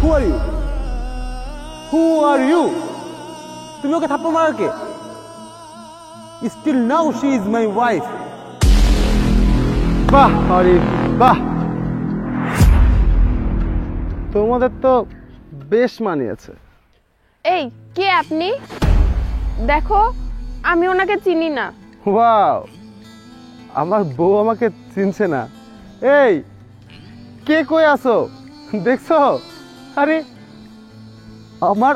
Who are you? Who are you? তুমি ওকে থাপ্পড় মারার কে? Still now she is my wife. বাহ আরিফ বাহ, তোমাদের তো বেশ মানিয়েছে। এই কে আপনি? দেখো আমি ওনাকে চিনি না। ওয়াও, আমার বউ আমাকে চিনছে না। এই কে কই আছো দেখছো? আরে আমার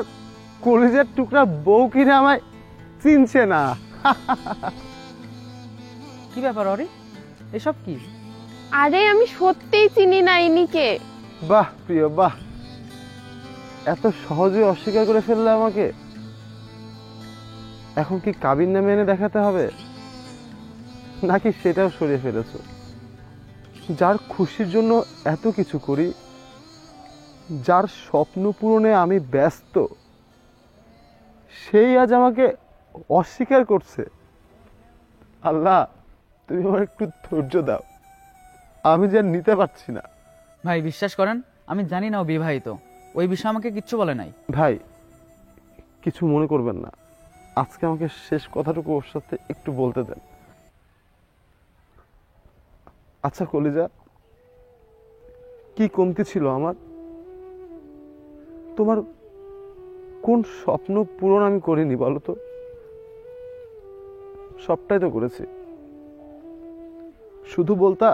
কলিজার টুকরা বউ কিনা আমায় চিনছে না। কি ব্যাপার অরি, এসব কি? আরে আমি সত্যিই চিনি না ইনিকে। বাহ প্রিয় বাহ, এত সহজে অস্বীকার করে ফেললে আমাকে। এখন কি কাবিন নামে এনে দেখাতে হবে, নাকি সেটাও সরিয়ে ফেলেছো? যার খুশির জন্য এত কিছু করি, যার স্বপ্ন পূরণে আমি ব্যস্ত, সেই আজ আমাকে অস্বীকার করছে। আল্লাহ তুমি আমার একটু ধৈর্য দাও, আমি যে আর নিতে পারছি না। ভাই বিশ্বাস করেন, আমি জানি না ও বিবাহিত, ওই বিষয়ে আমাকে কিচ্ছু বলে নাই। ভাই কিছু মনে করবেন না, আজকে আমাকে শেষ কথাটুকু ওর সাথে একটু বলতে দেন। আচ্ছা কলিজা, কি কমতি ছিল আমার? তোমার কোন স্বপ্ন পূরণ আমি করিনি বলো তো? সবটাই তো করেছি। শুধু বলতা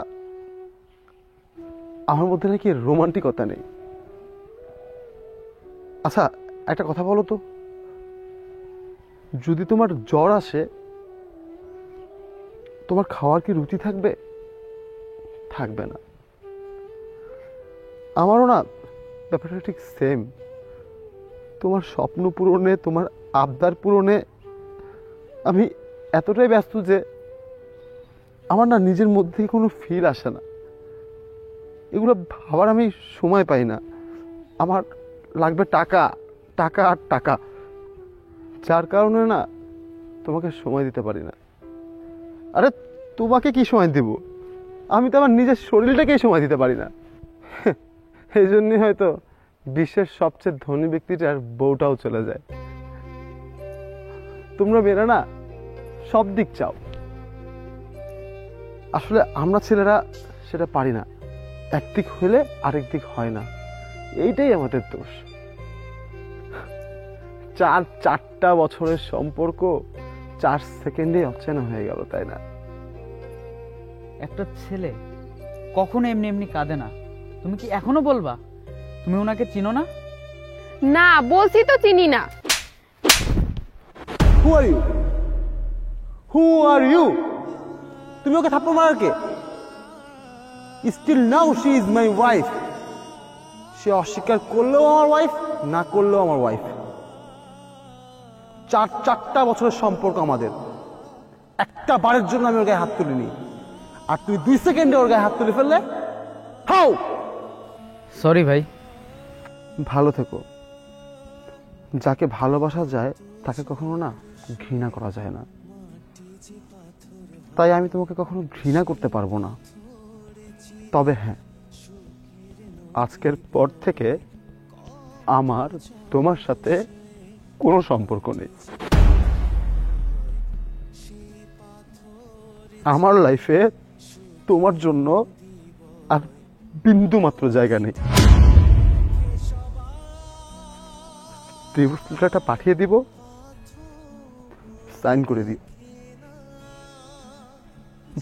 আমার মধ্যে নাকি রোমান্টিকতা নেই। আচ্ছা একটা কথা বলো তো, যদি তোমার জ্বর আসে, তোমার খাওয়ার কি রুচি থাকবে? থাকবে না। আমারও না ব্যাপারটা ঠিক সেম। তোমার স্বপ্ন পূরণে, তোমার আবদার পূরণে আমি এতটাই ব্যস্ত যে আমার না নিজের মধ্যে কোনো ফিল আসে না। এগুলো ভাবার আমি সময় পাই না। আমার লাগবে টাকা, টাকা আর টাকা, যার কারণে না তোমাকে সময় দিতে পারি না। আরে তোমাকে কি সময় দেব? আমি তো আমার নিজের শরীরটাকেই সময় দিতে পারি না। এই জন্যই হয়তো বিশ্বের সবচেয়ে ধনী ব্যক্তিটার বউটাও চলে যায়। তোমরা মেয়েরা না সব দিক চাও, আসলে আমরা ছেলেরা সেটা পারি না। একদিক হলে আরেক দিক হয় না, এইটাই আমাদের দোষ। 4 বছরের সম্পর্ক 4 সেকেন্ডে অচেনা হয়ে গেল, তাই না? একটা ছেলে কখনো এমনি এমনি কাঁদে না। তুমি কি এখনো বলবা তুমি ওনাকে চিনো না? না বলছি তো চিনি না। Who are you? Who are you? তুমি ওকে থাপ্পড় মারার কে? Still now she is my wife. সে অস্বীকার করলেও আমার ওয়াইফ, না করলেও আমার ওয়াইফ। 4 বছরের সম্পর্ক আমাদের, একটা বারের জন্য আমি ওর গায়ে হাত তুলিনি, আর তুই 2 সেকেন্ডে ওর গায়ে হাত তুলে ফেললে। হাউ! সরি ভাই। ভালো থেকো। যাকে ভালোবাসা যায় তাকে কখনো না ঘৃণা করা যায় না, তাই আমি তোমাকে কখনো ঘৃণা করতে পারবো না। তবে হ্যাঁ, আজকের পর থেকে আমার তোমার সাথে কোনো সম্পর্ক নেই। আমার লাইফে তোমার জন্য আর বিন্দু মাত্র জায়গা নেই। ডিভোর্স লেটারটা পাঠিয়ে দিব, সাইন করে দিও।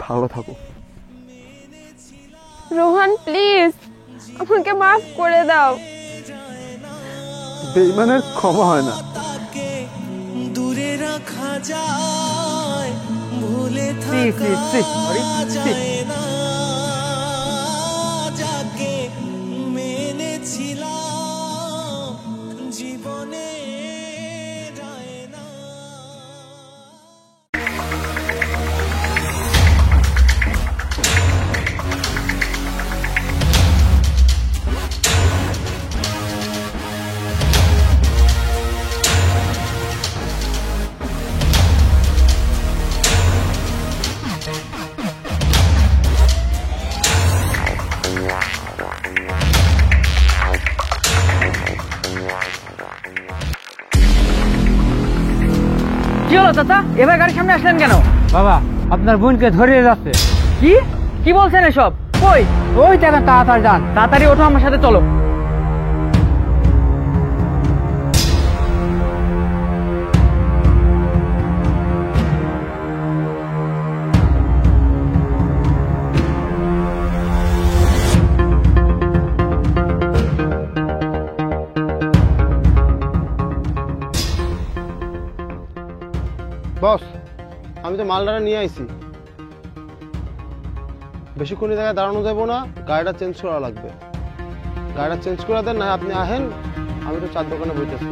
ভালো থাকো। রোহান প্লিজ আমাকে মাফ করে দাও। বেঈমানের ক্ষমা হয় না। দূরে রাখা যায়, ভুলে C C C Ori C. না যাকে মেনেছিলাম জীবনে যায় না। হলো চাচা, এবার গাড়ির সামনে আসলেন কেন? বাবা আপনার বোনকে ধরিয়ে যাচ্ছে। কি কি বলছেন এসব? কই? ওই দেখেন, তাড়াতাড়ি যান। তাড়াতাড়ি ওঠো, আমার সাথে চলো। বস, আমি তো মালদাটা নিয়ে আইছি। বেশিক্ষণ এই জায়গায় দাঁড়ানো যাবো না, গাড়িটা চেঞ্জ করা লাগবে। গাড়িটা চেঞ্জ করে দেন, না আপনি আহেন, আমি তো চার দোকানে বইতেছি।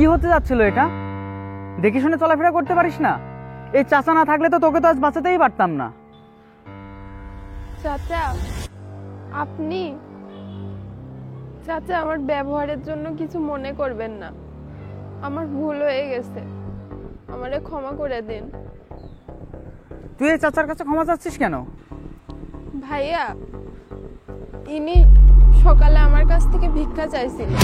কি হতে যাচ্ছিল এটা? দেখে শুনে চলাফেরা করতে পারিস না? এই চাচা না থাকলে তো তোকে তো আজ বাঁচাতেই পারতাম না। চাচা, আপনি? চাচা, আমার ব্যবহারের জন্য কিছু মনে করবেন না, আমার ভুল হয়ে গেছে, আমারে ক্ষমা করে দিন। তুই এই চাচার কাছে ক্ষমা চাচ্ছিস কেন? ভাইয়া, ইনি সকালে আমার কাছ থেকে ভিক্ষা চাইছিলেন।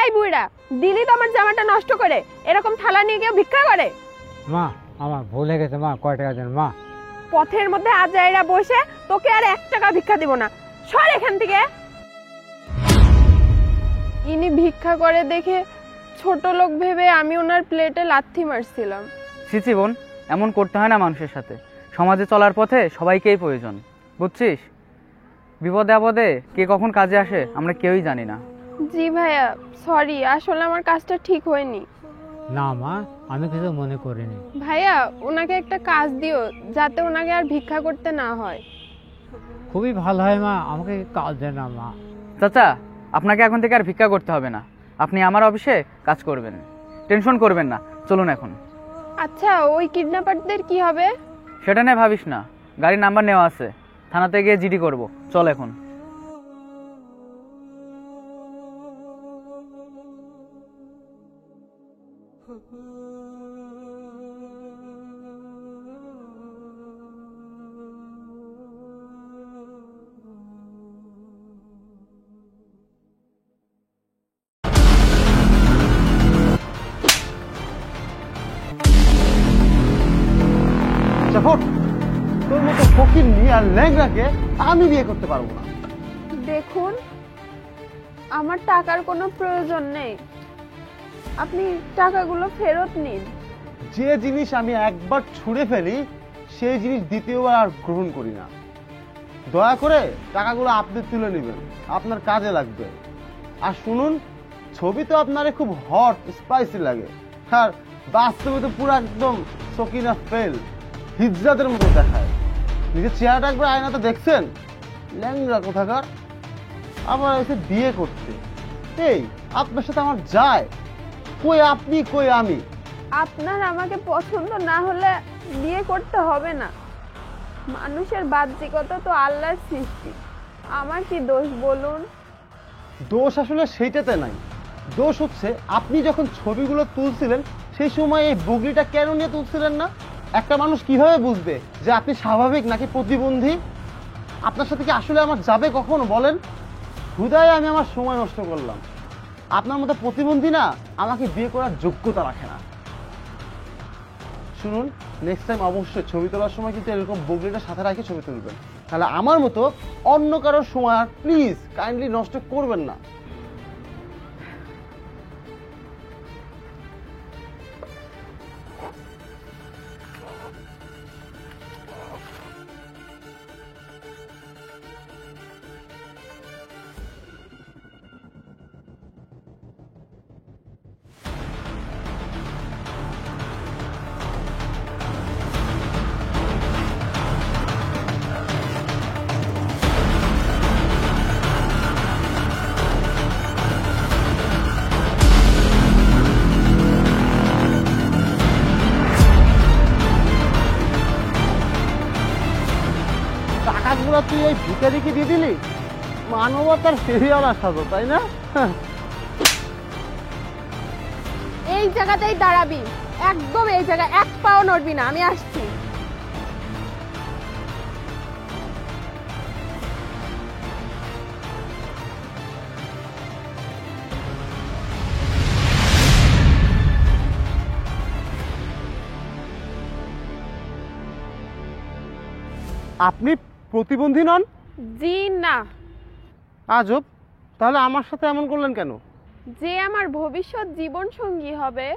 এই বুইড়া, দিলি তো আমার জামাটা নষ্ট করে। এরকম থালা নিয়ে কেউ ভিক্ষা করে? মা আমার ভুল হয়ে গেছে, মা কয় টাকা দেন মা। পথের মধ্যে আজাইরা বসে তোকে আর 1 টাকা ভিক্ষা দিব না, সর এখান থেকে। ইনি ভিক্ষা করে দেখে ছোট লোক ভেবে আমি ওনার প্লেটে লাথি মারছিলাম। সিচি বোন, এমন করতে হয় না মানুষের সাথে। সমাজে চলার পথে সবাইকেই প্রয়োজন, বুঝছিস? বিপদে আপদে কে কখন কাজে আসে আমরা কেউই জানি না। জি ভাইয়া, সরি, আসলে আমার কাজটা ঠিক হয়নি। না মা, আমি কিছু মনে করিনি। ভাইয়া, ওনাকে একটা কাজ দিও যাতে ওনাকে আর ভিক্ষা করতে না হয়। খুবই ভালো হয় মা, আমাকে কাজ দেন না মা। চাচা, আপনাকে এখন থেকে আর ভিক্ষা করতে হবে না, আপনি আমার অফিসে কাজ করবেন। টেনশন করবেন না, চলুন এখন। আচ্ছা, ওই কিডন্যাপারদের কি হবে? সেটা নিয়ে ভাবিস না, গাড়ির নাম্বার নেওয়া আছে, থানাতে গিয়ে জিডি করব। চল এখন। জাফর, তোর মতো ফকির নিয়ে আর ল্যাংড়াকে আমি বিয়ে করতে পারবো না। দেখুন, আমার টাকার কোনো প্রয়োজন নেই, আপনি টাকাগুলো ফেরত নিন। যে জিনিস আমি একবার ছুঁড়ে ফেলি সেই জিনিস দ্বিতীয়বার আর গ্রহণ করি না। দয়া করে টাকাগুলো আপনি তুলে নেবেন, আপনার কাজে লাগবে। আর শুনুন, ছবি তো আপনারে খুব হট স্পাইসি লাগে, আর বাস্তবে তো পুরো একদম সকিনা ফেল, হিজরাতের মতো দেখায়। নিজের চেহারাটা একবার আয়নাতে দেখছেন? ল্যাংড়া কোথাকার, আবার এসে বিয়ে করতে। এই আপনার সাথে আমার যায়, কই আপনি কই আমি। আপনার আমাকে পছন্দ না হলে বিয়ে করতে হবে না, মানুষের বাহ্যিকতা তো আল্লাহর সৃষ্টি, আমার কি দোষ বলুন? দোষ আসলে সেইটাতে নাই, দোষ হচ্ছে আপনি যখন ছবিগুলো তুলছিলেন সেই সময় এই বগলিটা কেন নিয়ে তুলছিলেন না? একটা মানুষ কিভাবে বুঝবে যে আপনি স্বাভাবিক নাকি প্রতিবন্ধী? আপনার সাথে কি আসলে আমার যাবে কখনো বলেন? হুদায় আমি আমার সময় নষ্ট করলাম। আপনার মতো প্রতিবন্ধী না আমাকে বিয়ে করার যোগ্যতা রাখে না। শুনুন, নেক্সট টাইম অবশ্যই ছবি তোলার সময় কিন্তু এরকম বগলিটা সাথে রাখে ছবি তুলবেন, তাহলে আমার মতো অন্য কারোর সময় আর প্লিজ কাইন্ডলি নষ্ট করবেন না। টাকাগুলো তুই ওই ভিখারিকে দিয়ে দিলি, মানবতার ফেরিওয়ালা সাজো, তাই না? এই জায়গাতেই দাঁড়াবি, একদম এই জায়গায় এক পাও নড়বি না, আমি আসছি। আপনি প্রতিবন্ধী নন? জি না। আজব, তাহলে আমার সাথে এমন করলেন কেন? যে আমার ভবিষ্যৎ জীবন সঙ্গী হবে,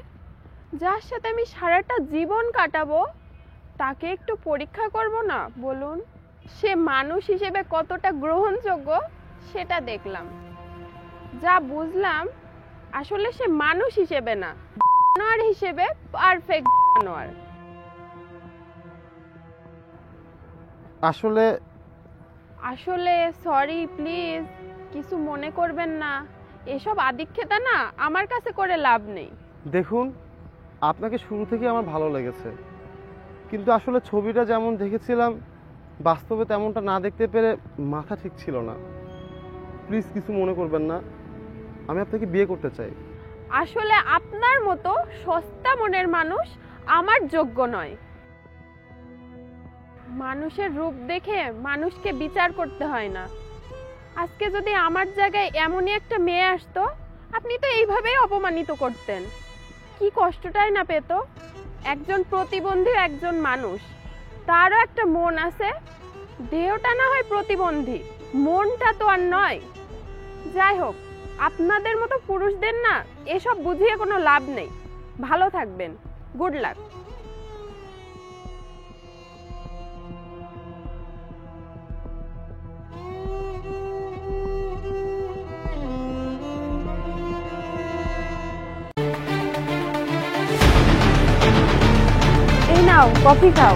যার সাথে আমি সারাটা জীবন কাটাবো, তাকে একটু পরীক্ষা করব না বলুন? সে মানুষ হিসেবে কতটা গ্রহণযোগ্য সেটা দেখলাম। যা বুঝলাম, আসলে সে মানুষ হিসেবে না, জানোয়ার হিসেবে পারফেক্ট জানোয়ার। আসলে সরি, প্লিজ কিছু মনে করবেন না। এসব আদিক্ষেতা না আমার কাছে করে লাভ নেই। দেখুন, আপনাকে শুরু থেকে আমার ভালো লেগেছে, কিন্তু আসলে ছবিটা যেমন দেখেছিলাম বাস্তবে তেমনটা না দেখতে পেরে মাথা ঠিক ছিল না। প্লিজ কিছু মনে করবেন না, আমি আপনাকে বিয়ে করতে চাই। আসলে আপনার মতো সস্তা মনের মানুষ আমার যোগ্য নয়। মানুষের রূপ দেখে মানুষকে বিচার করতে হয় না। আজকে যদি আমার জায়গায় এমনই একটা মেয়ে আসতো, আপনি তো এইভাবেই অপমানিত করতেন। কি কষ্টটাই না পেত। একজন প্রতিবন্ধী একজন মানুষ, তারও একটা মন আছে। দেহটা না হয় প্রতিবন্ধী, মনটা তো আর নয়। যাই হোক, আপনাদের মতো পুরুষদের না এসব বুঝিয়ে কোনো লাভ নেই। ভালো থাকবেন, গুড লাক। এই নাও কফি খাও।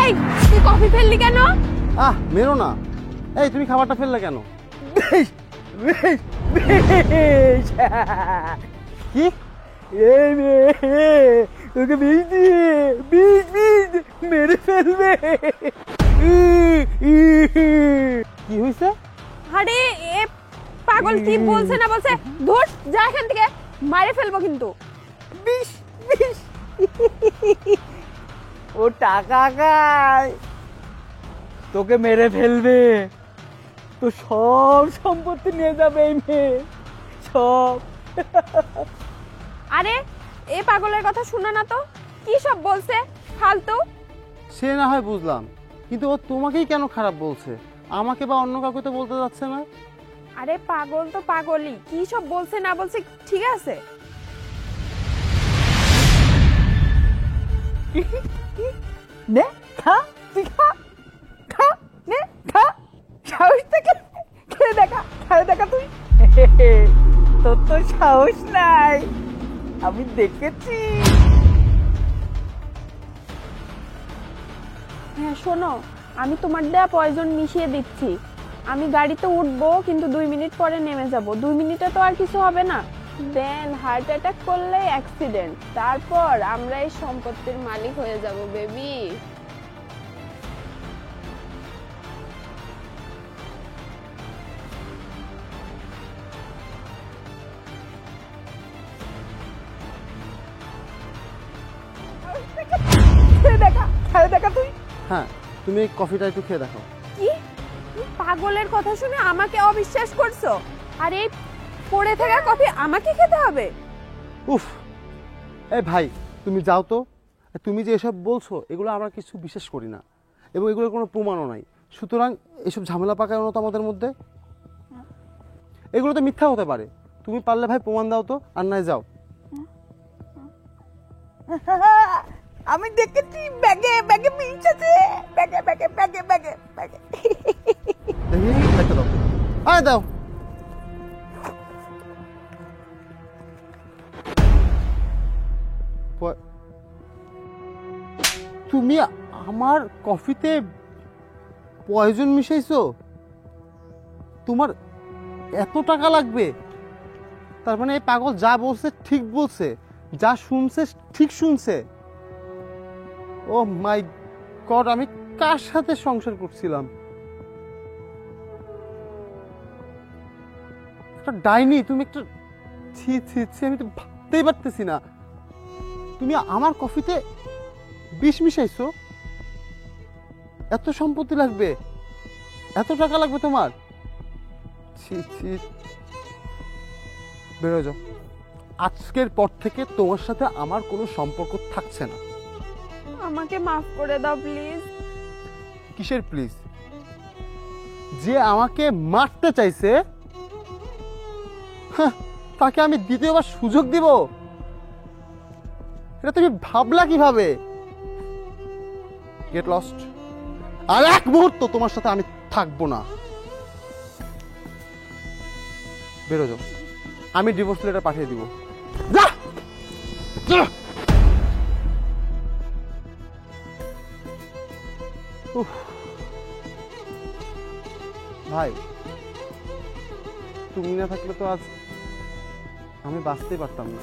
এই তুই কফি ফেললি কেন? মেরো না। এই তুমি খাবারটা ফেললে কেন? কি? তোকে মেরে ফেলবে। কি হয়েছে? আরে এ পাগল কি বলছে না বলছে, ধুর যা এখান থেকে, মারে ফেলবো কিন্তু। ও টাকা খায়, তোকে মেরে ফেলবে, তো সব সম্পত্তি নিয়ে যাবে এই মেয়ে, সব। আরে এ পাগলের কথা শুনো না তো, কি সব বলছে ফালতু। সে না হয় বুঝলাম, কিন্তু ও তোমাকেই কেন খারাপ বলছে? আমাকে বা অন্য কাউকে তো বলতে যাচ্ছে না। আরে পাগল তো পাগলই, কি সব বলছে না বলছে ঠিক আছে। নে খা, তুই খা, খা, নে খা, সাহস থেকে খেয়ে দেখা, খেয়ে দেখা তুই। তোর তো সাহস নাই, আমি দেখেছি। হ্যাঁ শোনো, আমি তোমার দেয়া পয়জন মিশিয়ে দিচ্ছি। আমি গাড়িতে উঠবো, কিন্তু 2 মিনিট পরে নেমে যাব। 2 মিনিটে তো আর কিছু হবে না। দেন হার্ট অ্যাটাক করলে অ্যাক্সিডেন্ট, তারপর আমরা এই সম্পত্তির মালিক হয়ে যাব বেবি। খেয়ে দেখা, খেয়ে দেখা তুই। হ্যাঁ, তুমি এই কফিটা একটু খেয়ে দেখো। কি পাগলের কথা শুনে আমাকে অবিশ্বাস করছো? আর এই পড়ে থাকা কফি আমাকে খেতে হবে? উফ, এই ভাই তুমি যাও তো। তুমি যে এসব বলছো এগুলো আমরা কিছু বিশ্বাস করি না, এবং এগুলোর কোনো প্রমাণও নাই। সুতরাং এসব ঝামেলা পাকানো তো আমাদের মধ্যে, এগুলো তো মিথ্যা হতে পারে। তুমি পারলে ভাই প্রমাণ দাও তো, আর নাই যাও। আমি দেখেছি ব্যাগে ব্যাগে বিষ আছে, ব্যাগে ব্যাগে ব্যাগে ব্যাগে ব্যাগে। দেখি একটা দাও, আয় দাও। তুমি আমার কফিতে পয়জন মিশাইছো? তোমার এত টাকা লাগবে? তার মানে এই পাগল যা বলছে ঠিক বলছে, যা শুনছে ঠিক শুনছে। ও মাই গড, আমি কার সাথে সংসার করছিলাম? একটা ডাইনি, তুমি একটা, ছি ছি ছি, আমি তো ভাবতেই পারতেছি না। তুমি আমার কফিতে বিষ মিশাইছো? এত সম্পত্তি লাগবে, এত টাকা লাগবে তোমার? ছি ছি, বেরো যাও। আজকের পর থেকে তোমার সাথে আমার কোনো সম্পর্ক থাকছে না। আমাকে মাফ করে দাও প্লিজ। কিসের প্লিজ? যে আমাকে মারতে চাইছে তাকে আমি দ্বিতীয়বার সুযোগ দিব? এটা তুমি ভাবলা কিভাবে? Get lost. আর এক মুহূর্ত তোমার সাথে আমি থাকবো না। বেরো যাও, আমি ডিভোর্স লেটার পাঠিয়ে দিব। যা যা। উফ। ভাই তুমি না থাকলে তো আজ আমি বাঁচতেই পারতাম না।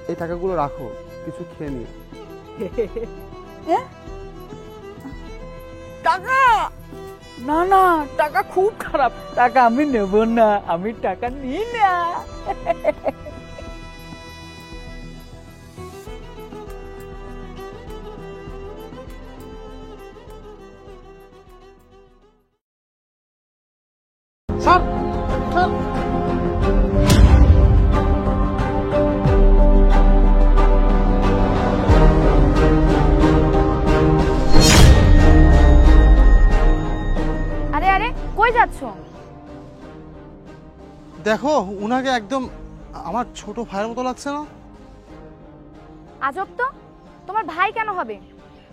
এই টাকাগুলো রাখো, কিছু খেয়ে নিও। টাকা? না না, টাকা খুব খারাপ, টাকা আমি নেব না, আমি টাকা নিই না। স্যার স্যার, আরে আরে কই যাচ্ছ? দেখো উনাকে একদম আমার ছোট ভাইয়ের মতো লাগছে না? আজব তো, তোমার ভাই কেন হবে?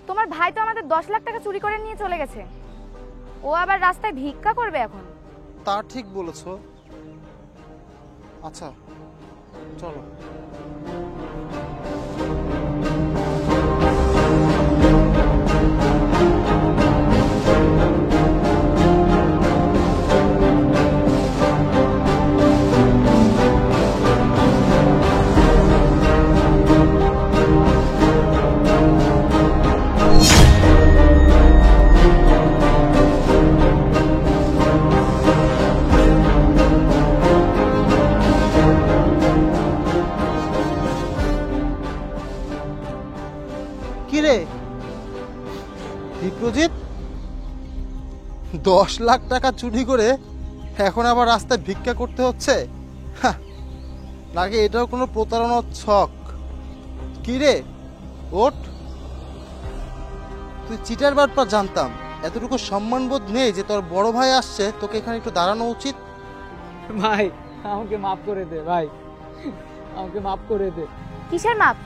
তোমার ভাই তো আমাদের 10 লাখ টাকা চুরি করে নিয়ে চলে গেছে। ও আবার রাস্তায় ভিক্ষা করবে এখন? তা ঠিক বলেছো। আচ্ছা চলো। কিরে দীপ্রজিৎ, 10 লাখ টাকা চুরি করে এখন আবার রাস্তায় ভিক্ষা করতে হচ্ছে? লাগে এটাও কোনো প্রতারণার ছক। কিরে ওঠ, তুই চিটার বাটপার জানতাম, এতটুকু সম্মানবোধ নেই যে তোর বড় ভাই আসছে, তোকে এখানে একটু দাঁড়ানো উচিত। ভাই আমাকে মাফ করে দে ভাই, আমাকে মাফ করে দে। কিসের মাপ?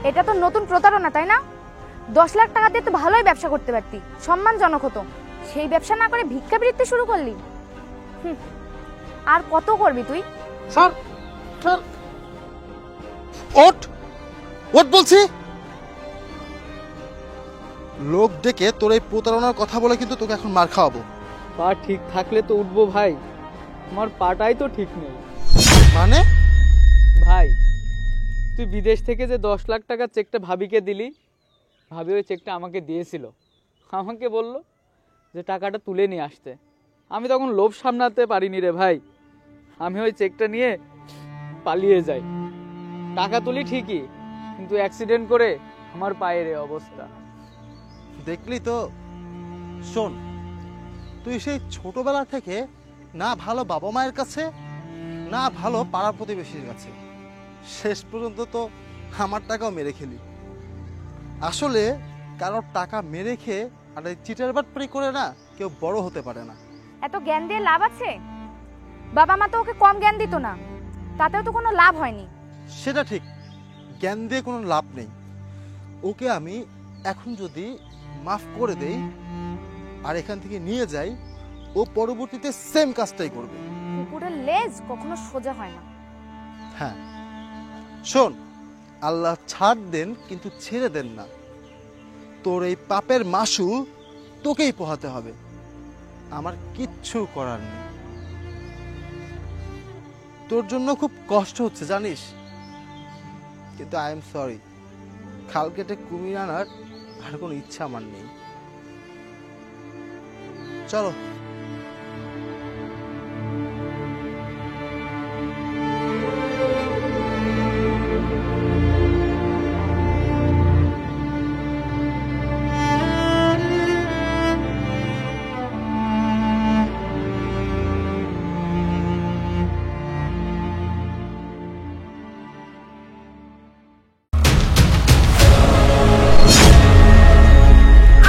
এটা তো নতুন প্রতারণা, তাই না? 10 লাখ টাকা দিয়ে তো ভালোই ব্যবসা করতে পারতি, সম্মানজনক হতো। সেই ব্যবসা না করে ভিক্ষাবৃত্তি শুরু করলি। আর কত করবি তুই? স্যার স্যার, ওঠ ওঠ বলছি। লোক ডেকে তোর এই প্রতারণার কথা বলে কিন্তু তোকে এখন মার খাওয়াবো। পা ঠিক থাকলে তো উঠবো ভাই, আমার পাটাই তো ঠিক নেই। মানে? ভাই তুই বিদেশ থেকে যে 10 লাখ টাকার চেকটা ভাবিকে দিলি, ভাবি ওই চেকটা আমাকে দিয়েছিল। আমাকে বলল যে টাকাটা তুলে নিয়ে আসতে। আমি তখন লোভ সামলাতে পারিনি রে ভাই, আমি ওই চেকটা নিয়ে পালিয়ে যাই। টাকা তুলি ঠিকই, কিন্তু অ্যাক্সিডেন্ট করে আমার পায়ের এই অবস্থা। দেখলি তো, শোন, তুই সেই ছোটবেলা থেকে না ভালো বাবা মায়ের কাছে, না ভালো পাড়া প্রতিবেশীর কাছে। শেষ পর্যন্ত তো আমার টাকাও মেরে খেলি। আসলে কারোর টাকা মেরে খেয়ে আর এই চিটার বাটপারি করে না কেউ বড় হতে পারে না। এত জ্ঞান দিয়ে লাভ আছে? বাবা মা তো ওকে কম জ্ঞান দিত না, তাতেও তো কোনো লাভ হয়নি। সেটা ঠিক, জ্ঞান দিয়ে কোনো লাভ নেই। ওকে আমি এখন যদি মাফ করে দেই আর এখান থেকে নিয়ে যাই, ও পরবর্তীতে সেম কাজটাই করবে। কুকুরের লেজ কখনো সোজা হয় না। হ্যাঁ শোন, আল্লাহ ছাড় দেন কিন্তু ছেড়ে দেন না। তোর এই পাপের মাসুল তোকেই পোহাতে হবে, আমার কিচ্ছু করার নেই। তোর জন্য খুব কষ্ট হচ্ছে জানিস, কিন্তু আই এম সরি। খাল কেটে কুমির আনার আর কোনো ইচ্ছা আমার নেই। চলো।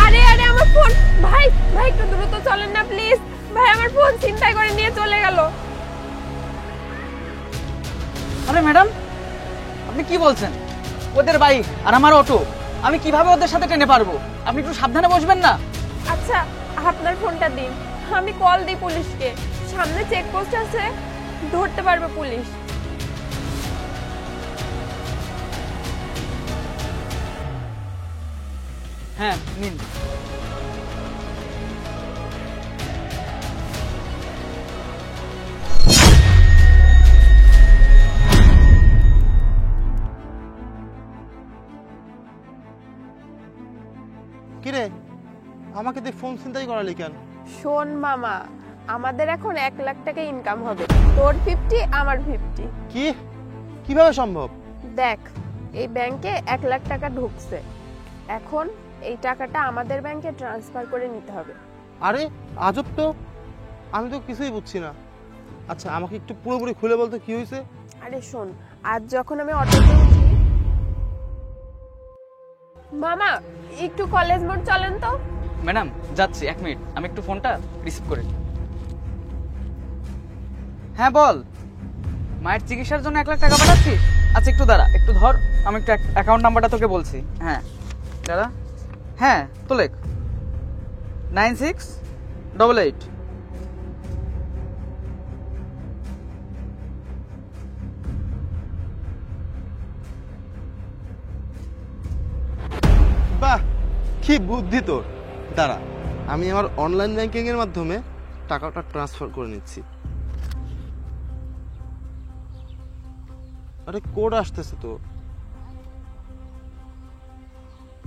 আরে আরে আমার ফোন! ভাই ভাই একটু দ্রুত চলেন না প্লিজ। ভাই আমার ফোন ছিনতাই করে নিয়ে চলে গেল। আরে ম্যাডাম, আপনি কি বলছেন? ওদের বাইক আর আমার অটো, আমি কিভাবে ওদের সাথে টেনে পারবো? আপনি একটু সাবধানে বসবেন না? আচ্ছা আপনার ফোনটা দিন, আমি কল দিই পুলিশকে। সামনে চেকপোস্ট আছে, ধরতে পারবে পুলিশ। হ্যাঁ নিন। কিরে, আমাকে দিয়ে ফোন ছিনতাই করালি কেন? শোন মামা, আমাদের এখন 1 লাখ টাকা ইনকাম হবে। তোর 50, আমার 50। কি, কিভাবে সম্ভব? দেখ, এই ব্যাংকে 1 লাখ টাকা ঢুকছে। এখন এই টাকাটা আমাদের ব্যাংকে ট্রান্সফার করে নিতে হবে। আরে আজব তো, আমি তো কিছুই বুঝছি না। আচ্ছা আমাকে একটু পুরোপুরি খুলে বলতে কি হয়েছে? আরে শোন, আজ যখন আমি অটোতে উঠি, মামা একটু কলেজ মোড় চলেন তো। ম্যাডাম যাচ্ছি, 1 মিনিট, আমি একটু ফোনটা রিসিভ করে নিই। হ্যাঁ বল, মায়ের চিকিৎসার জন্য 1 লাখ টাকা পাঠাচ্ছিস? আচ্ছা একটু দাঁড়া, একটু ধর, আমি একটু অ্যাকাউন্ট নাম্বারটা তোকে বলছি। হ্যাঁ দাঁড়া, হ্যাঁ তো লেখ 9688। বাহ, কি বুদ্ধি তোর! দাঁড়া, আমি আমার অনলাইন ব্যাংকিং এর মাধ্যমে টাকাটা ট্রান্সফার করে নিচ্ছি। আরে কোড আসতেছে তো,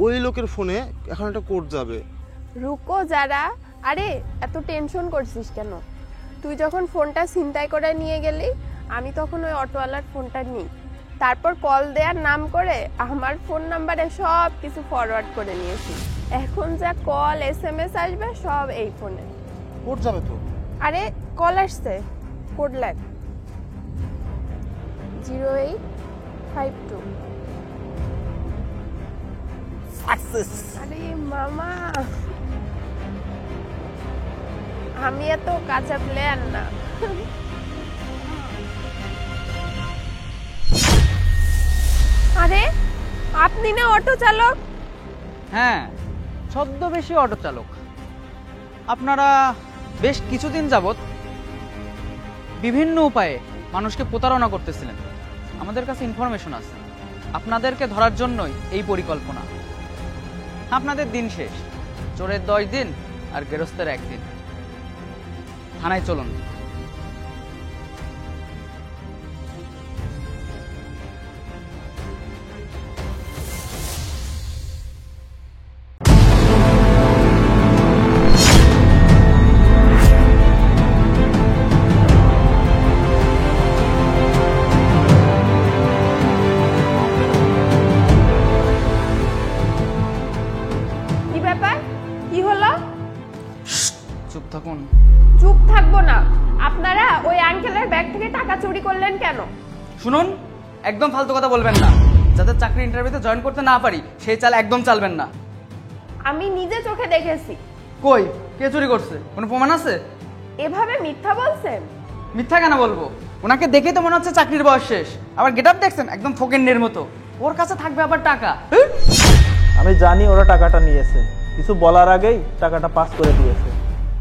ওই লোকের ফোনে এখন একটা কোড যাবে। রুকো যারা, আরে এত টেনশন করছিস কেন? তুই যখন ফোনটা ছিনতাই করে নিয়ে গেলি, আমি তখন ওই অটোওয়ালার ফোনটা নিই। তারপর কল দেওয়ার নাম করে আমার ফোন নাম্বারে সব কিছু ফরওয়ার্ড করে নিয়েছি। এখন যা কল SMS আসবে সব এই ফোনে। কোড যাবে তো? আরে কল আসছে, কোড লেখ 0852। সাকসেস! আরে মামা, আমি এত কাঁচা প্লেয়ার না। আরে আপনি না অটো চালক? হ্যাঁ, ছদ্মবেশী অটো চালক। আপনারা বেশ কিছুদিন যাবত বিভিন্ন উপায়ে মানুষকে প্রতারণা করতেছিলেন। আমাদের কাছে ইনফরমেশন আছে, আপনাদেরকে ধরার জন্যই এই পরিকল্পনা। আপনাদের দিন শেষ, চোরের 10 দিন আর গেরস্তের 1 দিন। থানায় চলুন। কি ব্যাপার? কি হলো? চুপ থাকুন। চুপ থাকবো না, শুনুন, একদম ফালতু কথা বলবেন না। যাতে চাকরি ইন্টারভিউতে জয়েন করতে না পারি সেই চাল একদম চালবেন না। আমি নিজে চোখে দেখেছি। কই, কে চুরি করছে? কোনো প্রমাণ আছে? এভাবে মিথ্যা বলছেন? মিথ্যা কেন বলবো? ওনাকে দেখেই তো মনে হচ্ছে চাকরির বয়স শেষ। আবার গেটআপ দেখছেন একদম ফকিন্নের মতো। ওর কাছে থাকবে আবার টাকা। আমি জানি ওরা টাকাটা নিয়েছে, কিছু বলার আগেই টাকাটা পাস করে দিয়েছে।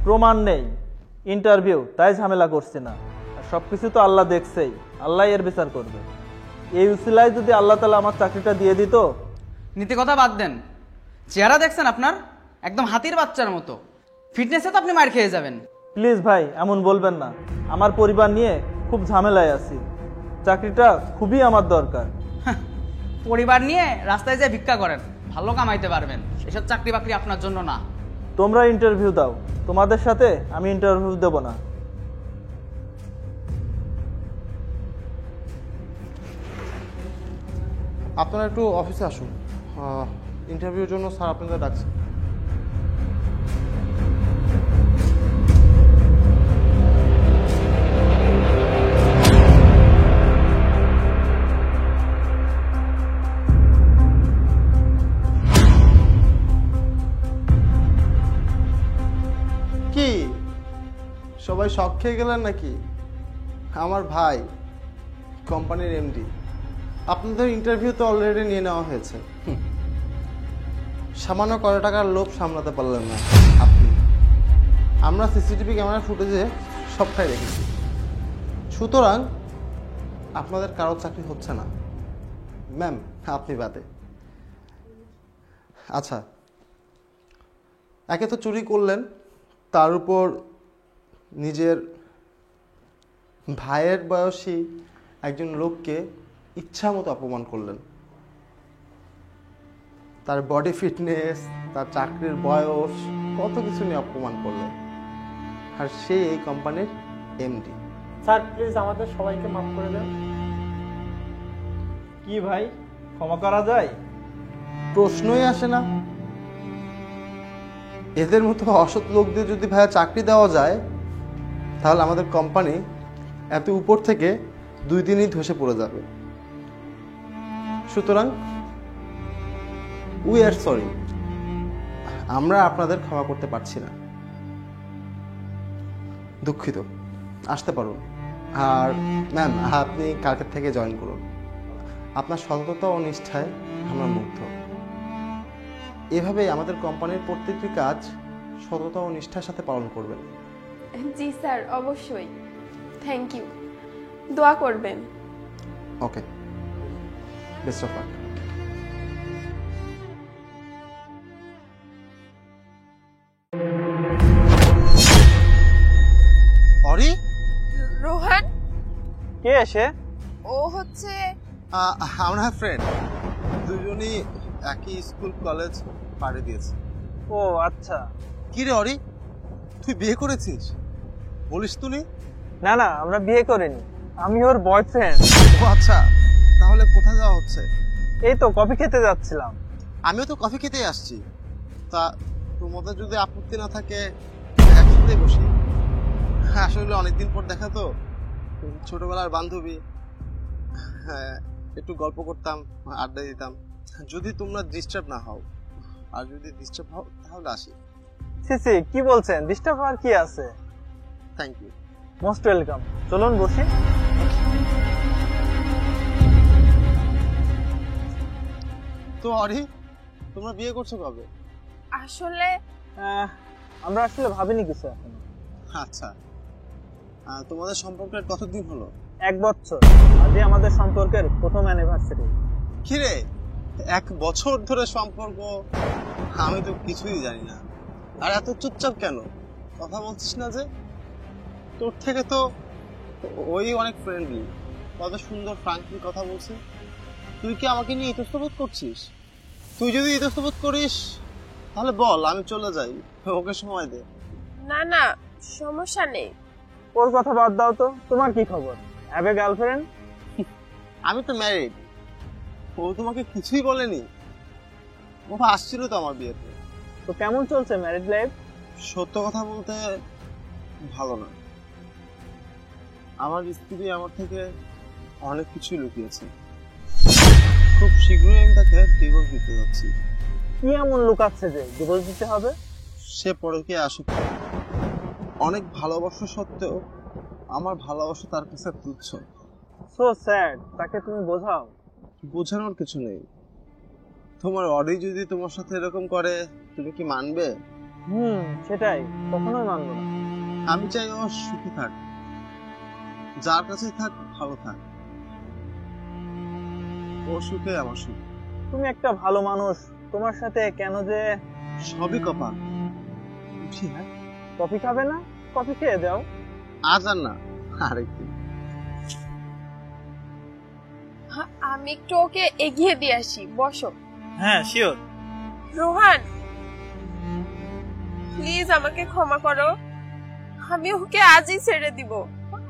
প্রমাণ নেই, ইন্টারভিউ, তাই ঝামেলা করছি না। আর সবকিছু তো আল্লাহ দেখছেই, আল্লাহ এর বিচার করবে। এই উসিলায় যদি আল্লাহ তাআলা আমার চাকরিটা দিয়ে দিত। নীতি কথা বাদ দেন, চেহারা দেখছেন আপনার একদম হাতির বাচ্চার মতো। ফিটনেসে তো আপনি মার খেয়ে যাবেন। প্লিজ ভাই, এমন বলবেন না। আমার পরিবার নিয়ে খুব ঝামেলায় আছি, চাকরিটা খুবই আমার দরকার। পরিবার নিয়ে রাস্তায় যেয়ে ভিক্ষা করেন, ভালো কামাইতে পারবেন। এসব চাকরি বাকরি আপনার জন্য না। তোমরা ইন্টারভিউ দাও, তোমাদের সাথে আমি ইন্টারভিউ দেব না। আপনারা একটু অফিসে আসুন, ইন্টারভিউর জন্য স্যার আপনাদের ডাকছে। কি সবাই শক খেয়ে গেলেন নাকি? আমার ভাই কোম্পানির এমডি, আপনাদের ইন্টারভিউ তো অলরেডি নিয়ে নেওয়া হয়েছে। সামান্য কত টাকার লোভ সামলাতে পারলেন না আপনি। আমরা সিসিটিভি ক্যামেরা ফুটেজে সবটাই রেখেছি। সুতরাং আপনাদের কারো চাকরি হচ্ছে না, ম্যাম আপনি বাদে। আচ্ছা, একে তো চুরি করলেন, তার উপর নিজের ভাইয়ের বয়সী একজন লোককে ইচ্ছা মতো অপমান করলেন। তার বডি ফিটনেস, তার চাকরির বয়স, কত কিছু নিয়ে অপমান করলেন। আর সে এই কোম্পানির এমডি। স্যার প্লিজ আমাদের সবাইকে মাফ করে দেন। কি ভাই, ক্ষমা করা যায়? প্রশ্নই আসে না। এদের মতো অসৎ লোকদের যদি ভাইয়া চাকরি দেওয়া যায়, তাহলে আমাদের কোম্পানি এত উপর থেকে 2 দিনই ধসে পড়ে যাবে। সুতরাং উই আর সরি, আমরা আপনাদের ক্ষমা করতে পারছি না, দুঃখিত। আসতে পারুন। আর ম্যাম, আপনি কালকের থেকে জয়েন করুন। আপনার সততা ও নিষ্ঠায় আমরা মুগ্ধ। এভাবেই আমাদের কোম্পানির প্রত্যেকটি কাজ সততা ও নিষ্ঠার সাথে পালন করবেন। জি স্যার, অবশ্যই। Thank you. দোয়া করবেন। Okay, best of luck. অরি, রোহান, কে এসে? ও হচ্ছে আমরা ফ্রেন্ড, দুজনই একই স্কুল কলেজ পাড়ি দিয়েছে। ও আচ্ছা। কি রে অরি, তুই বিয়ে করেছিস? বলিস তুই? না না, আমরা বিয়ে করিনি, আমি ওর বয়ফ্রেন্ড। ও আচ্ছা, তাহলে কোথায় যাওয়া হচ্ছে? এই তো কফি খেতে যাচ্ছিলাম। আমিও তো কফি খেতেই আসছি। তা তোমাদের যদি আপত্তি না থাকে একসাথে বসি। আসলে অনেকদিন পর দেখা তো, ছোটবেলার বান্ধবী। হ্যাঁ, একটু গল্প করতাম, আড্ডা দিতাম। যদি তোমরা ডিস্টার্ব না হও, আর যদি ডিস্টার্ব হও তাহলে আসি। সি কি বলছেন, ডিস্টার্ব হওয়ার কি আছে? Thank you. মোস্ট ওয়েলকাম, চলুন বসি। তো অরি, তোমরা বিয়ে করছো কবে? আসলে আমরা আসলে ভাবিনি কিছু এখনো। আচ্ছা, তোমাদের সম্পর্কের কতদিন হলো? 1 বছর, আজই আমাদের সম্পর্কের প্রথম অ্যানিভার্সারি। কিরে, 1 বছর ধরে সম্পর্ক? আমি তো কিছুই জানি না। আর এত চুপচাপ কেন, কথা বলছিস না যে? তোর থেকে তো ওই অনেক ফ্রেন্ডলি, কত সুন্দর ফ্রাঙ্কলি কথা বলছে। তুই কি আমাকে নিয়ে ইতস্তত করছিস? তুই যদি ইতস্তত করিস তাহলে বল, আমি চলে যাই, ওকে সময় দে। না না, সমস্যা নেই। ওর কথা বাদ দাও তো, তোমার কি খবর? Have a girlfriend? আমি তো ম্যারিড। ও তোমাকে কিছুই বলেনি? ও আসছিল তো আমার বিয়েতে। তো কেমন চলছে ম্যারিড লাইফ? সত্য কথা বলতে ভালো না। আমার স্ত্রী আমার থেকে অনেক কিছুই লুকিয়েছে। খুব শীঘ্রই আমি তাকে ডিভোর্স দিতে যাচ্ছি। কি এমন লুকাচ্ছে যে ডিভোর্স দিতে হবে? সে পরকীয়া আসক্ত। অনেক ভালোবাসা সত্ত্বেও আমার ভালোবাসা তার কাছে তুচ্ছ। সো স্যাড, তাকে তুমি বোঝাও। বোঝানোর কিছু নেই। তোমার অডি যদি তোমার সাথে এরকম করে তুমি কি মানবে? সেটাই, কখনোই মানবো না। আমি চাই ও সুখী থাক, যার কাছেই থাক ভালো থাক। ও সুখে আমার সুখ। তুমি একটা ভালো মানুষ, তোমার সাথে কেন যে সবই কপাল। উঠি হ্যাঁ, কফি খাবে না? কফি খেয়ে যাও। আজ আর না, আরেকদিন। আমি একটু ওকে এগিয়ে দিয়ে আসি, বসো। হ্যাঁ শিওর। রোহান, প্লিজ আমাকে ক্ষমা করো। আমি ওকে আজই ছেড়ে দিব,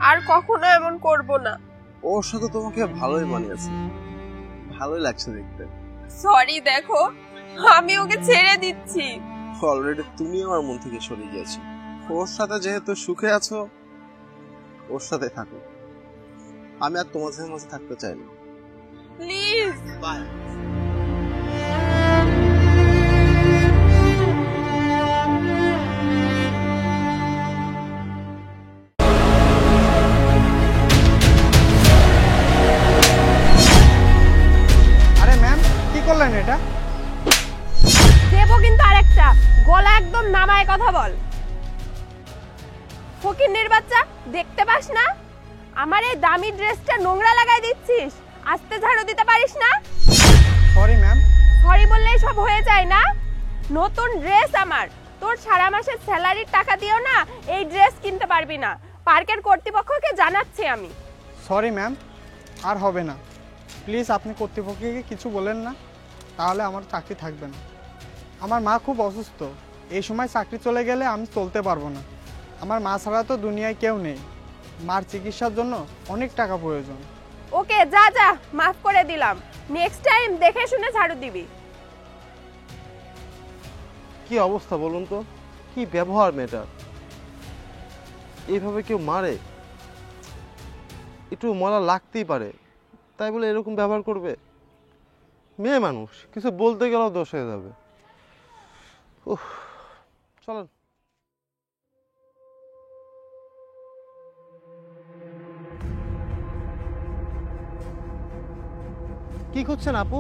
আর কখনো এমন করব না। ওর সাথে তোমাকে ভালোই মানিয়েছে, ভালোই লাগছে দেখতে। সরি, দেখো আমি ওকে ছেড়ে দিচ্ছি। অলরেডি তুমি আমার মন থেকে সরে গিয়েছো। ওর সাথে যেহেতু সুখে আছো, ওর সাথে থাকো। আমি আর তোমাদের মাঝে থাকতে চাই না। প্লিজ। বাই। আরে ম্যাম, কি করলেন এটা? দেবো কিন্তু আরেকটা। গলা একদম নামায় কথা বল। ফকিন্নির বাচ্চা, দেখতে পাস না আমার এই দামি ড্রেসটা নোংরা লাগাই দিচ্ছিস? আস্তে ঝাড়ু দিতে পারিস না? Sorry ma'am. সরি বললেই সব হয়ে যায় না? নতুন ড্রেস আমার, তোর সারা মাসের স্যালারির টাকা দিও না এই ড্রেস কিনতে পারবি না। পার্কের কর্তৃপক্ষকে জানাচ্ছি আমি। সরি ম্যাম, আর হবে না। প্লিজ আপনি কর্তৃপক্ষকে কিছু বলেন না, তাহলে আমার চাকরি থাকবে না। আমার মা খুব অসুস্থ, এই সময় চাকরি চলে গেলে আমি চলতে পারবো না। আমার মা ছাড়া তো দুনিয়ায় কেউ নেই। মার চিকিৎসার জন্য অনেক টাকা প্রয়োজন। ওকে, যা যা, মাফ করে দিলাম। নেক্সট টাইম দেখে শুনে ঝাড়ু দিবি। কি অবস্থা বলুন তো, কি ব্যবহার মেয়েটার। এইভাবে কেউ মারে? একটু মরা লাগতেই পারে, তাই বলে এরকম ব্যবহার করবে? মেয়ে মানুষ, কিছু বলতে গেলেও দোষ হয়ে যাবে। উফ, চলেন। কি করছেন আপু?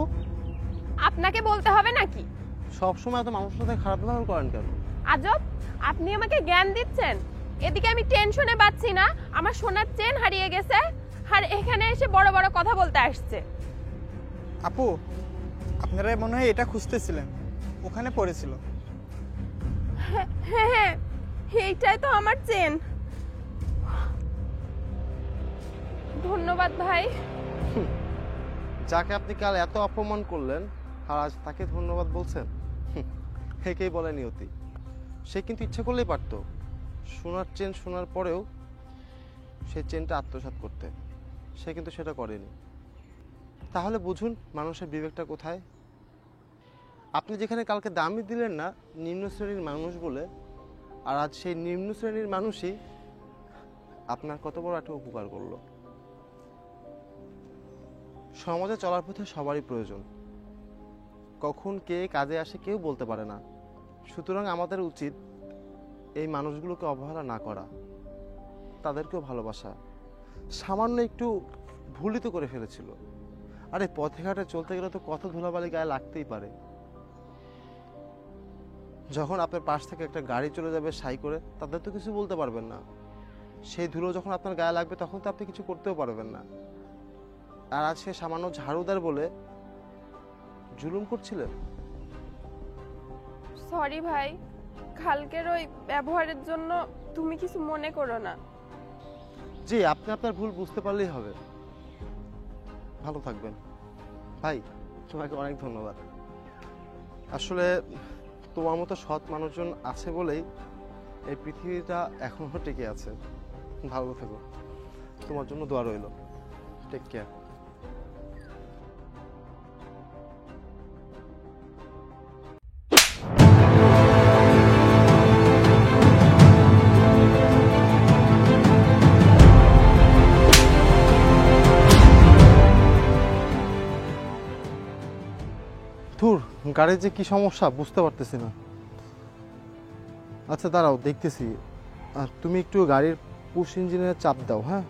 আপনাকে বলতে হবে নাকি? সবসময় এত মানুষের সাথে খারাপ ব্যবহার করেন কেন? আজব, আপনি আমাকে জ্ঞান দিচ্ছেন। এদিকে আমি টেনশনে পাচ্ছি না, আমার সোনার চেন হারিয়ে গেছে, আর এখানে এসে বড় বড় কথা বলতে আসছে। আপু, আপনারা মনে হয় এটা খুঁজতেছিলেন, ওখানে পড়েছিল। হ্যাঁ হ্যাঁ, এইটাই তো আমার চেন। ধন্যবাদ ভাই। যাকে আপনি কাল এত অপমান করলেন আর আজ তাকে ধন্যবাদ বলছেন? একেই বলে নিয়তি। সে কিন্তু ইচ্ছা করলেই পারতো সোনার চেন শোনার পরেও সেই চেনটা আত্মসাৎ করতে, সে কিন্তু সেটা করেনি। তাহলে বুঝুন মানুষের বিবেকটা কোথায়। আপনি যেখানে কালকে দামই দিলেন না নিম্ন শ্রেণীর মানুষ বলে, আর আজ সেই নিম্ন শ্রেণীর মানুষই আপনার কত বড় একটা উপকার করলো। সমাজে চলার পথে সবারই প্রয়োজন, কখন কে কাজে আসে কেউ বলতে পারে না। সুতরাং আমাদের উচিত এই মানুষগুলোকে অবহেলা না করা, তাদেরকেও ভালোবাসা। সামান্য একটু ভুলই তো করে ফেলেছিল, আরে পথে ঘাটে চলতে গেলে তো কত ধুলাবালি গায়ে লাগতেই পারে। যখন আপনার পাশ থেকে একটা গাড়ি চলে যাবে সাই করে, তাদের তো কিছু বলতে পারবেন না। সেই ধুলো যখন আপনার গায়ে লাগবে তখন তো আপনি কিছু করতেও পারবেন না। আর আজ সে সামান্য ঝাড়ুদার বলে জুলুম করছিলেন। সরি ভাই, কালকের ওই ব্যবহারের জন্য তুমি কিছু মনে করো না। জি, আপনি আপনার ভুল বুঝতে পারলেই হবে। ভালো থাকবেন ভাই, তোমাকে অনেক ধন্যবাদ। আসলে তোমার মতো সৎ মানুষজন আছে বলেই এই পৃথিবীটা এখনো টিকে আছে। ভালো থেকো, তোমার জন্য দোয়া রইল। Take care. ধুর, গাড়ির যে কি সমস্যা বুঝতে পারতেছি না। আচ্ছা দাঁড়াও, দেখতেছি। তুমি একটু গাড়ির পুশ ইঞ্জিনের চাপ দাও, হ্যাঁ?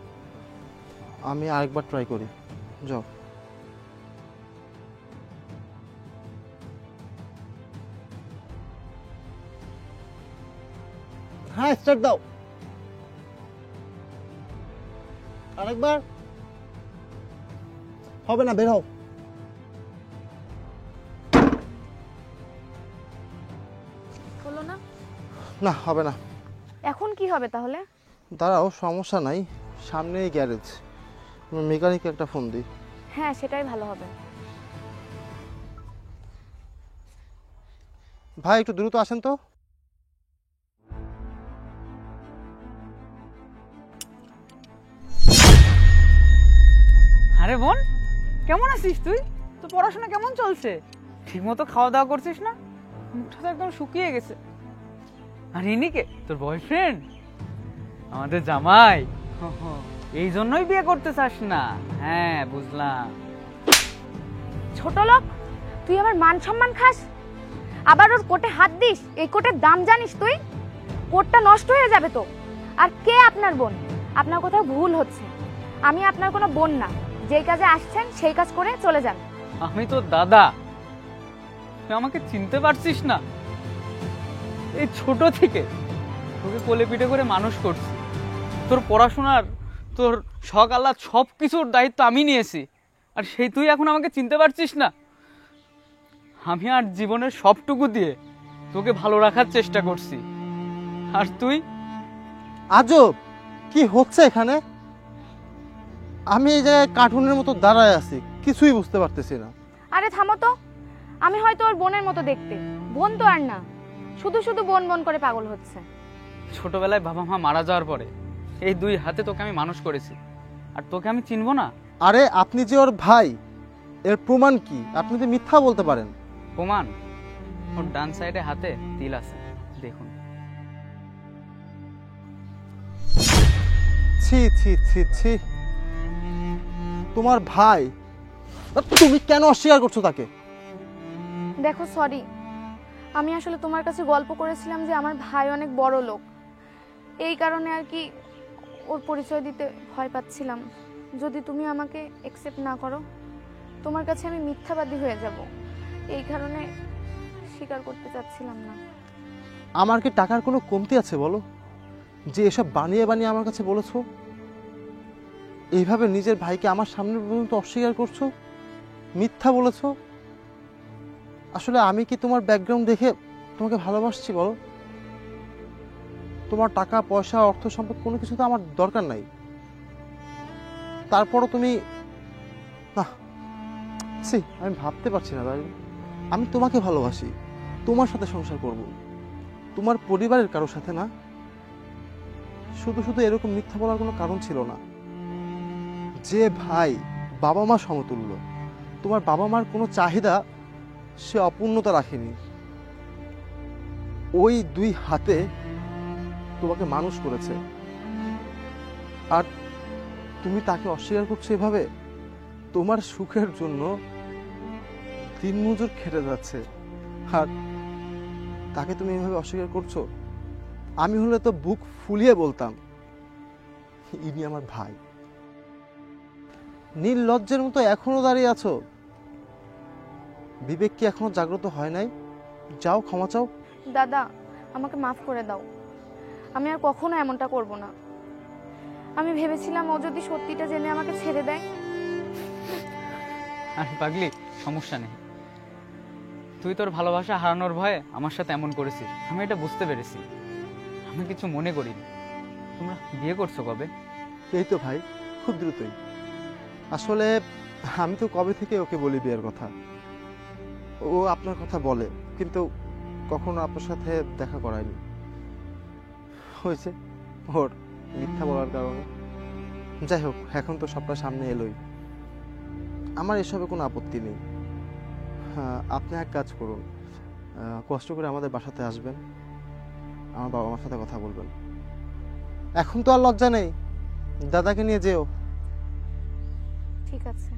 আমি আরেকবার ট্রাই করি। যাও। হ্যাঁ, স্টার্ট দাও। আরেকবার। হবে না, বের হও। হলো না? না, হবে না। এখন কি হবে তাহলে? দাঁড়াও, সমস্যা নাই, সামনেই গ্যারেজ। মেকানিককে একটা ফোন দিই। হ্যাঁ, সেটাই ভালো হবে। ভাই একটু দ্রুত আসেন তো। আরে বোন, কেমন আছিস তুই? তো পড়াশোনা কেমন চলছে? ঠিকমতো খাওয়া দাওয়া করছিস না? মুখটা তো একদম শুকিয়ে গেছে। আর ইনিকে তোর বয়ফ্রেন্ড, আমাদের জামাই। এই জন্যই বিয়ে করতে চাস না? হ্যাঁ, বুঝলাম। ছোট লোক, তুই আমার মান সম্মান খাস, আবার ওর কোটে হাত দিস। এই কোটের দাম জানিস তুই? কোটটা নষ্ট হয়ে যাবে তো। আর কে আপনার বোন? আপনার কোথাও ভুল হচ্ছে। আমি আপনার কোনো বোন না। যেই কাজে আসছেন সেই কাজ করে চলে যান। আমি তোর দাদা, তুই আমাকে চিনতে পারছিস না? এই ছোট থেকে তোকে কোলে পিঠে করে মানুষ করছি। তোর পড়াশোনার, তোর শখ আহ্লাদ সব কিছুর দায়িত্ব আমি নিয়েছি, আর সেই তুই এখন আমাকে চিনতে পারছিস না? আমি আর জীবনের সবটুকু দিয়ে তোকে ভালো রাখার চেষ্টা করছি, আর তুই? আজব, কি হচ্ছে এখানে? আমি এই জায়গায় কার্টুনের মতো দাঁড়ায় আছি, কিছুই বুঝতে পারতেছি না। আরে থামো তো। আমি হয়তো ওর বোনের মতো দেখতে, বোন তো আর না। শুধু শুধু বোন বোন করে পাগল হচ্ছে। ছোটবেলায় বাবা মা মারা যাওয়ার পরে এই দুই হাতে তোকে আমি মানুষ করেছি, আর তোকে আমি চিনবো না? আরে আপনি যে ওর ভাই, এর প্রমাণ কি? আপনি তো মিথ্যা বলতে পারেন। প্রমাণ? ওর ডান সাইডে হাতে তিল আছে, দেখুন। ছি ছি ছি ছি, তোমার ভাই, তুমি কেন অস্বীকার করছো তাকে? দেখো, সরি। আমি আসলে তোমার কাছে গল্প করেছিলাম যে আমার ভাই অনেক বড় লোক। এই কারণে আর কি ওর পরিচয় দিতে ভয় পাচ্ছিলাম। যদি তুমি আমাকে অ্যাকসেপ্ট না করো, তোমার কাছে আমি মিথ্যাবাদী হয়ে যাব। এই কারণে স্বীকার করতে চাচ্ছিলাম না। আমার কি টাকার কোনো কমতি আছে বলো, যে এসব বানিয়ে বানিয়ে আমার কাছে বলেছো? এইভাবে নিজের ভাইকে আমার সামনে পর্যন্ত অস্বীকার করছো, মিথ্যা বলেছো। আসলে আমি কি তোমার ব্যাকগ্রাউন্ড দেখে তোমাকে ভালোবাসছি বলো? তোমার টাকা পয়সা অর্থ সম্পদ কোনো কিছু তো আমার দরকার নাই। তারপরও তুমি না, ছি, আমি ভাবতে পারছি না দাঁড়িয়ে। আমি তোমাকে ভালোবাসি, তোমার সাথে সংসার করব, তোমার পরিবারের কারোর সাথে না। শুধু শুধু এরকম মিথ্যা বলার কোনো কারণ ছিল না। যে ভাই বাবা মা সমতুল্য, তোমার বাবা মার কোনো চাহিদা সে অপূর্ণতা রাখেনি। ওই দুই হাতে তোমাকে মানুষ করেছে, আর তুমি তাকে অস্বীকার করছো এভাবে? তোমার সুখের জন্য দিনমজুর খেটে যাচ্ছে, আর তাকে তুমি এভাবে অস্বীকার করছো? আমি হলে তো বুক ফুলিয়ে বলতাম, ইনি আমার ভাই। নির্লজ্জের মতো এখনো দাঁড়িয়ে আছো? বিবেক কি এখনো জাগ্রত হয় নাই? যাও, ক্ষমা চাও। দাদা, আমাকে মাফ করে দাও। আমি আর কখনো এমনটা করব না। আমি ভেবেছিলাম ও যদি সত্যিটা জেনে আমাকে ছেড়ে দেয়। আর পাগলি, সমস্যা নেই। তুই তোর ভালোবাসা হারানোর ভয়ে আমার সাথে এমন করেছিস, আমি এটা বুঝতে পেরেছি। আমি কিছু মনে করিনি। তোমরা বিয়ে করছো কবে? এই তো ভাই, খুব দ্রুতই। আসলে আমি তো কবে থেকে ওকে বলি বিয়ের কথা। ও আপনার কথা বলে, কিন্তু কখনো আপনার সাথে দেখা করায়নি। হয়েছে ওর মিথ্যা বলার কারণে। যাই হোক, এখন তো সবটা সামনে এলোই। আমার এসবে কোনো আপত্তি নেই। হ্যাঁ, আপনি এক কাজ করুন, কষ্ট করে আমাদের বাসাতে আসবেন, আমার বাবা মার সাথে কথা বলবেন। এখন তো আর লজ্জা নেই, দাদাকে নিয়ে যেও। ঠিক আছে।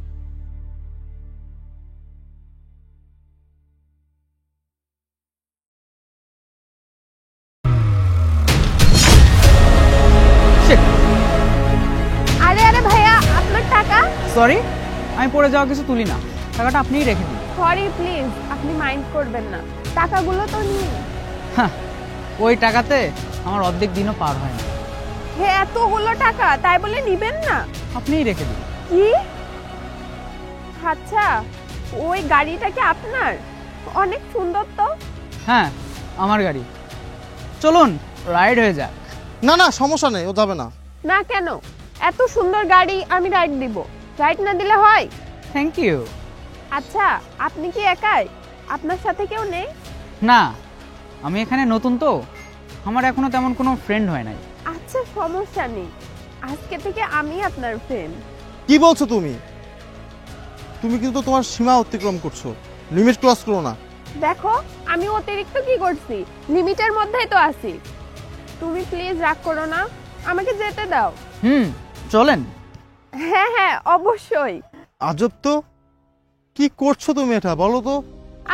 সরি, আমি পড়ে যাওয়া কিছু তুলি না, টাকাটা আপনিই রেখে দিন। সরি প্লিজ, আপনি মাইন্ড করবেন না, টাকাগুলো তো নিন। হ্যাঁ, ওই টাকাতে আমার অর্ধেক দিনও পার হয় না। হে, এতগুলো টাকা তাই বলে নিবেন না? আপনিই রেখে দিন। কি? আচ্ছা, ওই গাড়িটা কি আপনার? অনেক সুন্দর তো। হ্যাঁ, আমার গাড়ি। চলুন রাইড হয়ে যাক। না না, সমস্যা নেই, ও যাবে না। না কেন? এত সুন্দর গাড়ি আমি রাইড দিব, রাইড না দিলে হয়? Thank you. আচ্ছা, আপনি কি একাই? আপনার সাথে কেউ নেই? না, আমি এখানে নতুন তো, আমার এখনো তেমন কোনো ফ্রেন্ড হয় নাই। আচ্ছা, সমস্যা নেই, আজকে থেকে আমি আপনার ফ্রেন্ড। কি বলছো তুমি? তুমি কিন্তু তোমার সীমা অতিক্রম করছো, লিমিট ক্রস করো না। দেখো, আমি অতিরিক্ত কি করছি? লিমিটের মধ্যেই তো আছি। তুমি প্লিজ রাগ করো না, আমাকে যেতে দাও। চলেন। হ্যাঁ হ্যাঁ, অবশ্যই। আজব তো, কি করছো তুমি এটা বলো তো?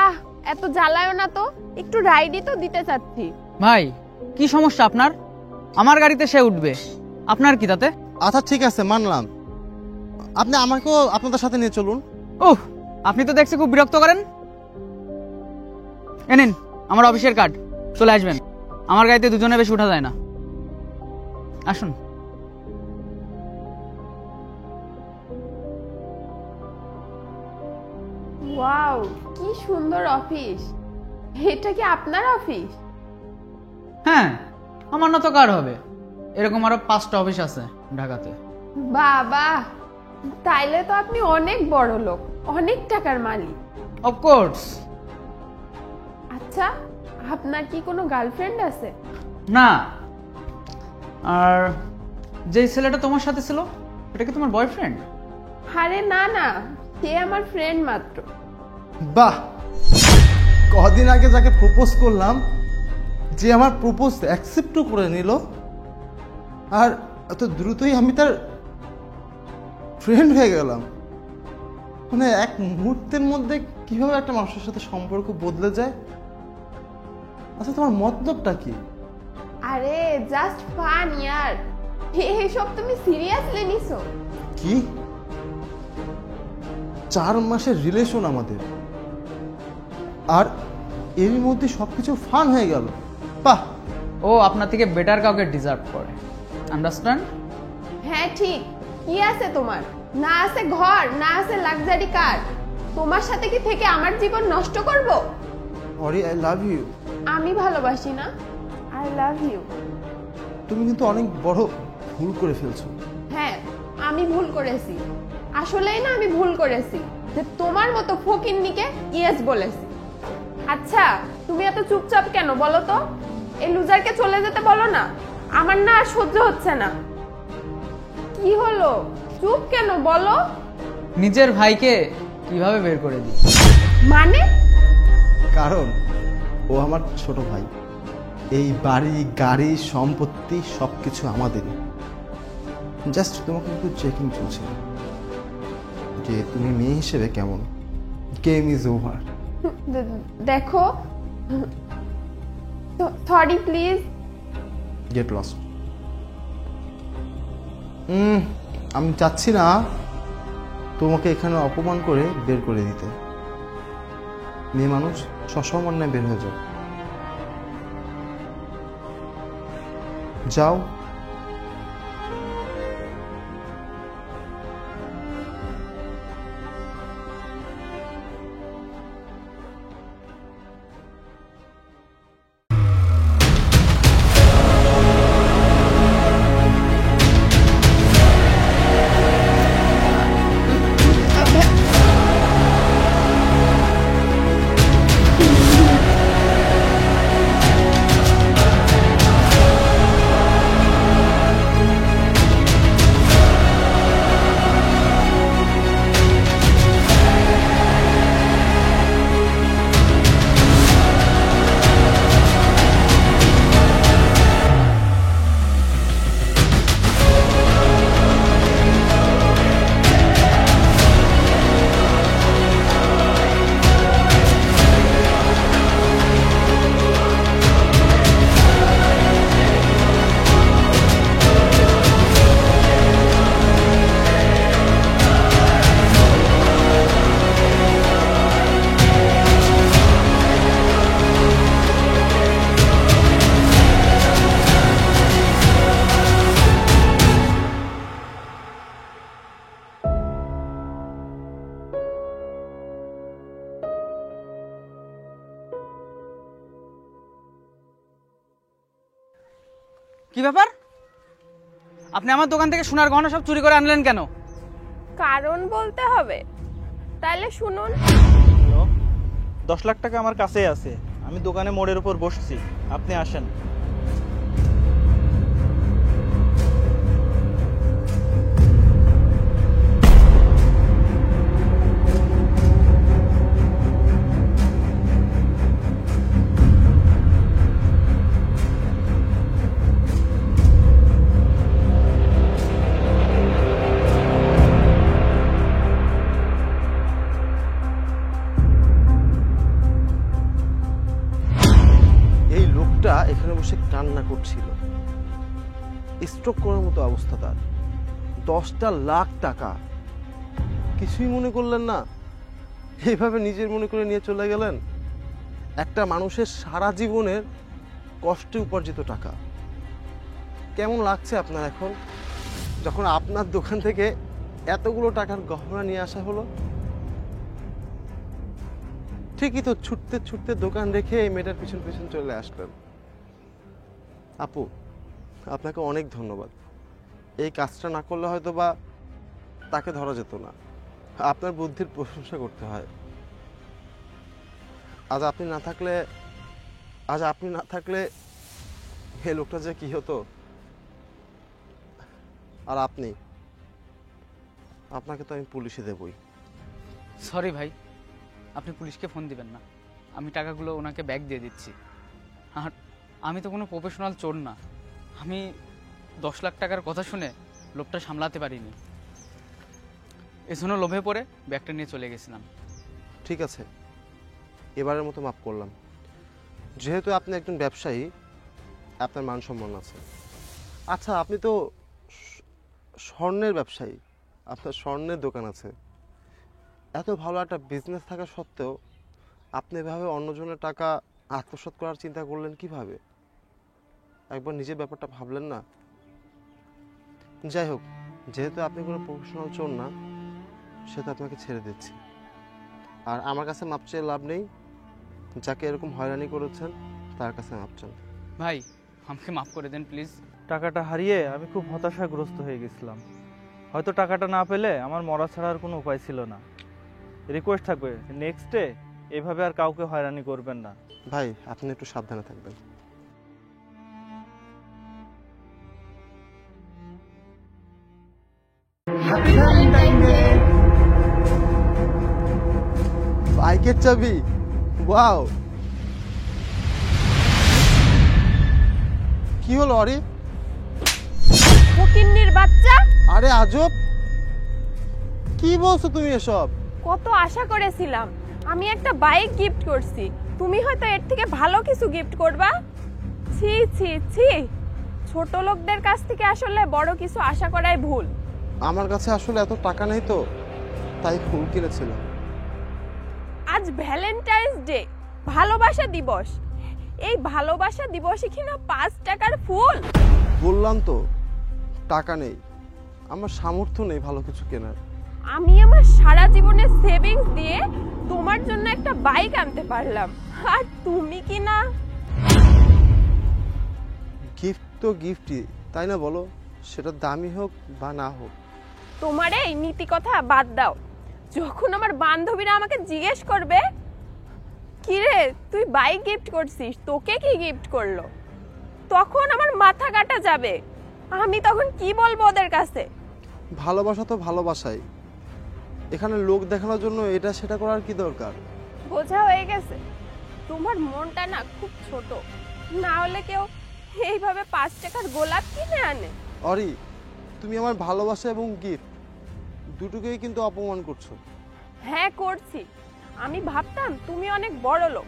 আহ, এত জ্বালায়ও না তো, একটু রাইডই তো দিতে চাচ্ছি। ভাই, কি সমস্যা আপনার? আমার গাড়িতে সে উঠবে, আপনার কি তাতে? আচ্ছা ঠিক আছে, মানলাম, আপনি আমাকেও আপনাদের সাথে নিয়ে চলুন। ওহ, আপনি তো দেখছি খুব বিরক্ত করেন। এ নিন আমার অফিসের কার্ড, চলে আসবেন। আমার গাড়িতে দুজনে বেশি উঠা যায় না, আসুন। ওয়াও, কি সুন্দর অফিস। এটা কি আপনার অফিস? হ্যাঁ, আমার না তো কার হবে, এরকম আরো 5টা অফিস আছে ঢাকাতে। বাবা, তাইলে তো আপনি অনেক বড় লোক, অনেক টাকার মালিক। অফকোর্স। আচ্ছা, আপনার কি কোনো গার্লফ্রেন্ড আছে? না, আর যে ছেলেটা তোমার সাথে ছিল এটা কি তোমার বয়ফ্রেন্ড? আরে না না, সে আমার ফ্রেন্ড মাত্র। বাহ, কদিন আগে যাকে প্রপোজ করলাম, যে আমার প্রপোজ অ্যাকসেপ্টও করে নিল, আর এত দ্রুতই আমি তার ফ্রেন্ড হয়ে গেলাম। মানে এক মুহূর্তের মধ্যে কিভাবে একটা মানুষের সাথে সম্পর্ক বদলে যায়। আচ্ছা, তোমার মতলবটা কি? আরে জাস্ট ফান ইয়ার, এইসব তুমি সিরিয়াসলি নিছো? কি 4 মাসের রিলেশন আমাদের, আর এরই মধ্যে সবকিছু ফান হয়ে গেল? বাহ! ও আপনার থেকে বেটার কাউকে ডিজার্ভ করে, আন্ডারস্ট্যান্ড? হ্যাঁ ঠিক। কি আছে তোমার? না আছে ঘর, না আছে লাক্সারি কার। তোমার সাথে কি থেকে আমার জীবন নষ্ট করব? Ori, I love you. আমি ভালোবাসি না, আই লাভ ইউ। তুমি কিন্তু অনেক বড় ভুল করে ফেলছো। হ্যাঁ, আমি ভুল করেছি, আসলেই না আমি ভুল করেছি যে তোমার মতো ফকিন্নিকে ইয়েস বলেছি। আচ্ছা, তুমি এত চুপচাপ কেন বলো তো? এই লুজারকে চলে যেতে বলো না, আমার না আর সহ্য হচ্ছে না। কি হলো, চুপ কেন বলো? নিজের ভাইকে কিভাবে বের করে দিই? মানে? কারণ ও আমার ছোট ভাই, এই বাড়ি গাড়ি সম্পত্তি সবকিছু আমাদেরই। জাস্ট তোমাকে একটু চেকিং চলছে যে তুমি মেয়ে হিসেবে কেমন। Game is over. দেখো, সরি প্লিজ। Get lost. আমি চাচ্ছি না তোমাকে এখানে অপমান করে বের করে দিতে। মেয়ে মানুষ সসম্মানে বের হয়ে যাও। যাও। কি ব্যাপার? আপনি আমার দোকান থেকে সোনার গহনা সব চুরি করে আনলেন কেন? কারণ বলতে হবে, তাহলে শুনুন। হ্যালো, 10 লাখ টাকা আমার কাছেই আছে, আমি দোকানে মোড়ের উপর বসছি, আপনি আসেন। এই লোকটা এখানে বসে কান্না করছিল, স্ট্রোক করার মতো অবস্থা তার। 10টা লাখ টাকা কিছুই মনে করলেন না, এইভাবে নিজের মনে করে নিয়ে চলে গেলেন। একটা মানুষের সারা জীবনের কষ্টে উপার্জিত টাকা। কেমন লাগছে আপনার এখন, যখন আপনার দোকান থেকে এতগুলো টাকার গহনা নিয়ে আসা হলো? ঠিকই তো, ছুটতে ছুটতে দোকান রেখে এই মেয়েটার পিছন পিছন চলে আসলেন। আপু, আপনাকে অনেক ধন্যবাদ। এই কাজটা না করলে হয়তো বা তাকে ধরা যেত না। আপনার বুদ্ধির প্রশংসা করতে হয়। আজ আপনি না থাকলে এই লোকটা যে কি হতো। আর আপনাকে তো আমি পুলিশে দেবই। সরি ভাই, আপনি পুলিশকে ফোন দিবেন না, আমি টাকাগুলো ওনাকে ব্যাক দিয়ে দিচ্ছি। আর আমি তো কোনো প্রফেশনাল চোর না, আমি 10 লাখ টাকার কথা শুনে লোকটা সামলাতে পারিনি, এজন্য লোভে পড়ে ব্যাগটা নিয়ে চলে গেছিলাম। ঠিক আছে, এবারের মতো মাফ করলাম। যেহেতু আপনি একজন ব্যবসায়ী, আপনার মান সম্মান আছে। আচ্ছা, আপনি তো স্বর্ণের ব্যবসায়ী, আপনার স্বর্ণের দোকান আছে। এত ভালো একটা বিজনেস থাকা সত্ত্বেও আপনি এভাবে অন্যজনের টাকা আত্মসাৎ করার চিন্তা করলেন কিভাবে? একবার নিজের ব্যাপারটা ভাবলেন না? যাই হোক, যেহেতু আপনি কোনো প্রফেশনাল চোর না, সেটা আপনাকে ছেড়ে দিচ্ছি। আর আমার কাছে মাপ চেয়ে লাভ নেই। যাকে এরকম হয়রানি করেছেন তার কাছে মাপ চান। ভাই, আমাকে মাফ করে দেন প্লিজ। টাকাটা হারিয়ে আমি খুব হতাশাগ্রস্ত হয়ে গেছিলাম। হয়তো টাকাটা না পেলে আমার মরা ছাড়ার কোনো উপায় ছিল না। রিকোয়েস্ট থাকবে, নেক্সট ডে এভাবে আর কাউকে হয়রানি করবেন না। ভাই, আপনি একটু সাবধানে থাকবেন। বাইকের চাবি, ওয়াও! কি হলো অরি? ফকিন্নির বাচ্চা, আরে আজব, কি বলছো তুমি এসব? কত আশা করেছিলাম আমি একটা বাইক গিফট করছি, তুমি হয়তো এর থেকে ভালো কিছু গিফট করবা। ছি ছি ছি, ছোট লোকদের কাছ থেকে আসলে বড় কিছু আশা করাই ভুল। আমার কাছে আসলে এত টাকা নেই তো, তাই ফুল কিনেছিলাম। আজ ভ্যালেন্টাইন্স ডে, ভালোবাসা দিবস। এই ভালোবাসা দিবসে কিনা 5 টাকার ফুল? বললাম তো টাকা নেই, আমার সামর্থ্য নেই ভালো কিছু কেনার। আমি আমার সারা জীবনের সেভিংস দিয়ে তোমার জন্য একটা বাইক আনতে পারলাম, আর তুমি কি না? গিফট তো গিফটই, তাই না বলো? সেটা দামি হোক বা না হোক। তোমার এই নীতি কথা বাদ দাও। যখন আমার বান্ধবীরা আমাকে জিজ্ঞেস করবে, কি রে তুই বাইক গিফট করছিস, তোকে কি গিফট করলো, তখন আমার মাথা কাটা যাবে। আমি তখন কি বলবো ওদের কাছে? ভালোবাসা তো ভালোবাসাই, এখানে লোক দেখানোর জন্য এটা সেটা করার কি দরকার? বোঝা হয়ে গেছে, তোমার মনটা না খুব ছোট, না হলে কেউ এইভাবে 5 টাকার গোলাপ কিনে আনে? অরি, তুমি আমার ভালোবাসা এবং গিফট দুটোকেই কিন্তু অপমান করছো। হ্যাঁ করছি, আমি ভাবতাম তুমি অনেক বড় লোক,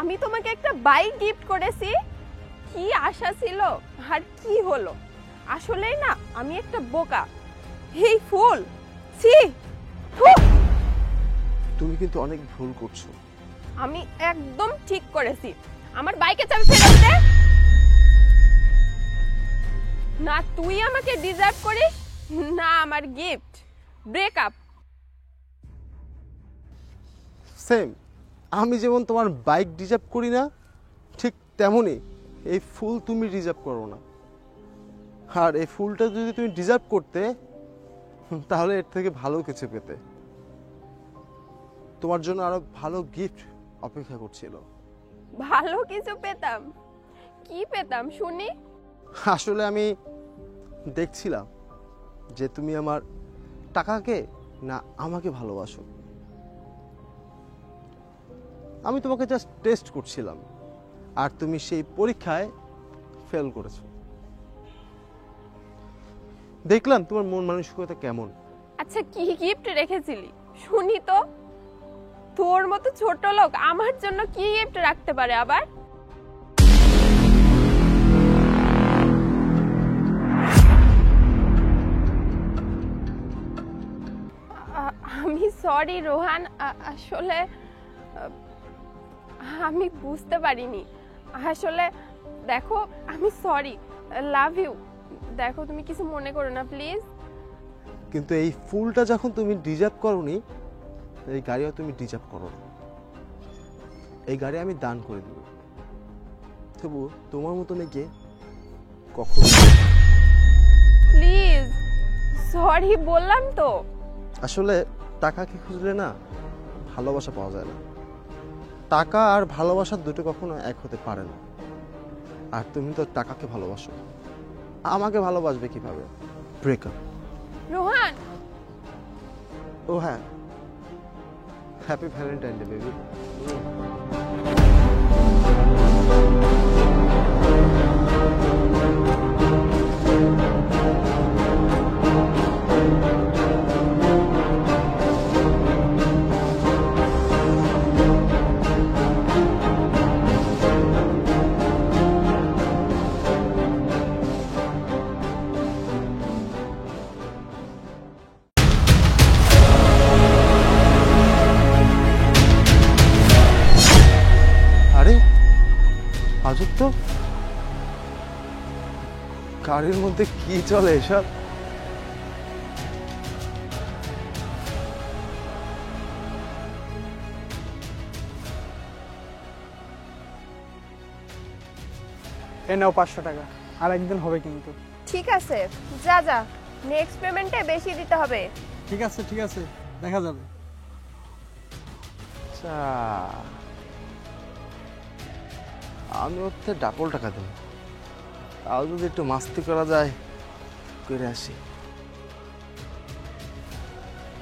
আমি তোমাকে একটা বাইক গিফট করেছি, কি আশা ছিল আর কি হলো। আসলেই না আমি একটা বোকা। এই ফুল, ছি, ফুহ! তুমি কিন্তু অনেক ভুল করছো। আমি একদম ঠিক করেছি, আমার বাইকের চাবি ফেরত দে। না তুই আমাকে ডিজার্ভ করিস, না আমার গিফট। ব্রেকআপ। সেম, আমি যেমন তোমার বাইক ডিজার্ভ করি না, ঠিক তেমনই এই ফুল তুমি ডিজার্ভ করো না। আর এই ফুলটা যদি তুমি ডিজার্ভ করতে তাহলে এর থেকে ভালো কিছু পেতে। তোমার জন্য আরো ভালো গিফট অপেক্ষা করছিল। ভালো কিছু পেতাম? কি পেতাম শুনি? আসলে আমি দেখছিলাম যে তুমি আমার টাকাকে না আমাকে ভালোবাসো। আমি তোমাকে জাস্ট টেস্ট করছিলাম, আর তুমি সেই পরীক্ষায় ফেল করেছো। দেখলাম তোমার মন মানসিকতা কেমন। আচ্ছা কি গিফট রেখেছিলি শুনি তো? তোর মতো ছোট লোক আমার জন্য কি গিফট রাখতে পারে আবার? আমি সরি রোহান, আসলে আমি বুঝতে পারিনি। আসলে দেখো আমি সরি, লাভ ইউ। দেখো তুমি কিছু মনে করো না প্লিজ। কিন্তু এই ফুলটা যখন তুমি ডিজার্ভ করোনি, এই গাড়িও তুমি ডিজার্ভ করো না। এই গাড়ি আমি দান করে দেব। তবু তোমার মতো মেয়েকে কখনো। প্লিজ সরি বললাম তো। আসলে টাকাকে খুঁজলে না ভালোবাসা পাওয়া যায় না। টাকা আর ভালোবাসা দুটো কখনো এক হতে পারে না। আর তুমি তো টাকাকে ভালোবাসো, আমাকে ভালোবাসবে কিভাবে? ব্রেকআপ। রোহান ও হ্যাঁ, হ্যাপি ভ্যালেন্টাইন ডে বেবি। আরে আজব তো, গাড়ির মধ্যে কি চলে এসব? এ নাও 500 টাকা, আর একদিন হবে কিন্তু। ঠিক আছে, যা যা, নেক্সট পেমেন্টে বেশি দিতে হবে। ঠিক আছে ঠিক আছে, দেখা যাবে। আচ্ছা, আমি ওর থেকে ডাবল টাকা দেব। তাও যদি একটু মাস্তি করা যায়, করে আসি।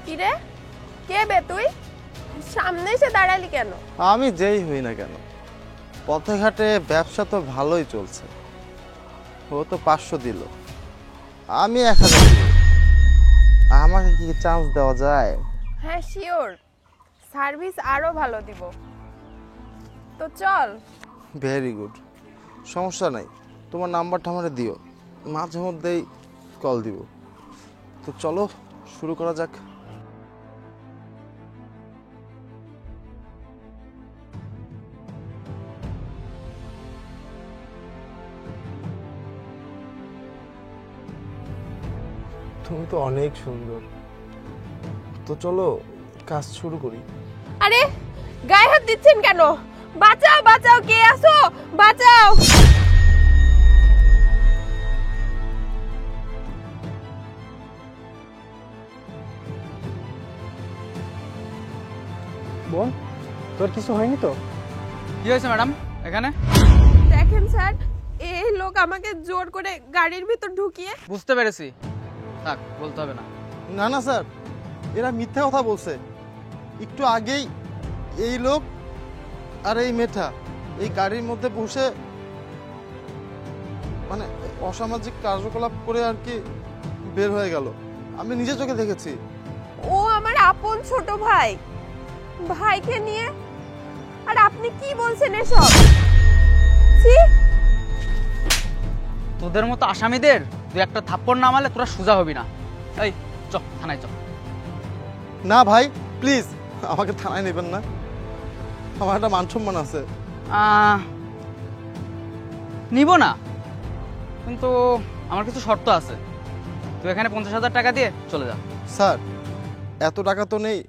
কিরে কে বে তুই? সামনে এসে দাঁড়ালি কেন? আমি যেই হই না কেন, পথে ঘাটে ব্যবসা তো ভালোই চলছে। ও তো 500 দিল, আমি 1000 দিব। আমাকে কি চান্স দেওয়া যায়? হ্যাঁ শিওর, সার্ভিস আরো ভালো দিব। তো চল। ভেরি গুড, সমস্যা নাই। তোমার নাম্বারটা আমারে দিও, মাঝে মধ্যেই কল দিব। তো চলো শুরু করা যাক। তুমি তো অনেক সুন্দর। তো চলো কাজ শুরু করি। আরে গায়ে হাত দিচ্ছেন কেন? বাঁচাও বাঁচাও, কে আছো? বাঁচাও। বোন, তোর কিছু হয়নি তো? কি হয়েছে ম্যাডাম এখানে? দেখেন স্যার, এই লোক আমাকে জোর করে গাড়ির ভিতর ঢুকিয়ে। বুঝতে পেরেছি, থাক বলতে হবে না। না না স্যার, এরা মিথ্যা কথা বলছে। একটু আগেই এই লোক আর এই মেয়েটা এই গাড়ির মধ্যে বসে মানে অসামাজিক কার্যকলাপ করে আর কি বের হয়ে গেল। আমি নিজের চোখে দেখেছি। ও আমার আপন ছোট ভাই, ভাইকে নিয়ে। আর আপনি কি বলছেন এসব? ছি! তোদের মতো আসামিদের তুই একটা থাপ্পড় না মারলে তোরা সোজা হবি না। এই চ থানায় চ। না ভাই প্লিজ, আমাকে থানায় নেবেন না। আমার একটা মান সম্মান আছে। নিব না, কিন্তু আমার কিছু শর্ত আছে। তুই এখানে 50,000 টাকা দিয়ে চলে যা। স্যার এত টাকা তো নেই,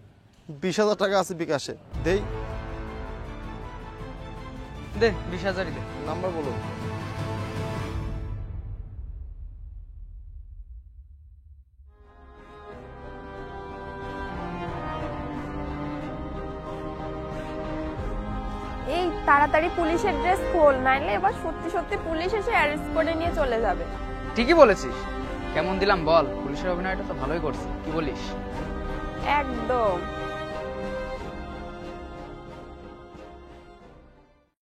20,000 টাকা আছে বিকাশে। দেই? দে 20,000ই দে। নাম্বার বলো। তাড়াতাড়ি পুলিশের ড্রেস খোল, নাইলে এবার সত্যি সত্যি পুলিশ এসে অ্যারেস্ট করে নিয়ে চলে যাবে। ঠিকই বলেছিস। কেমন দিলাম বল? পুলিশের অভিনয়টা তো ভালোই করছে, কি বলিস? একদম।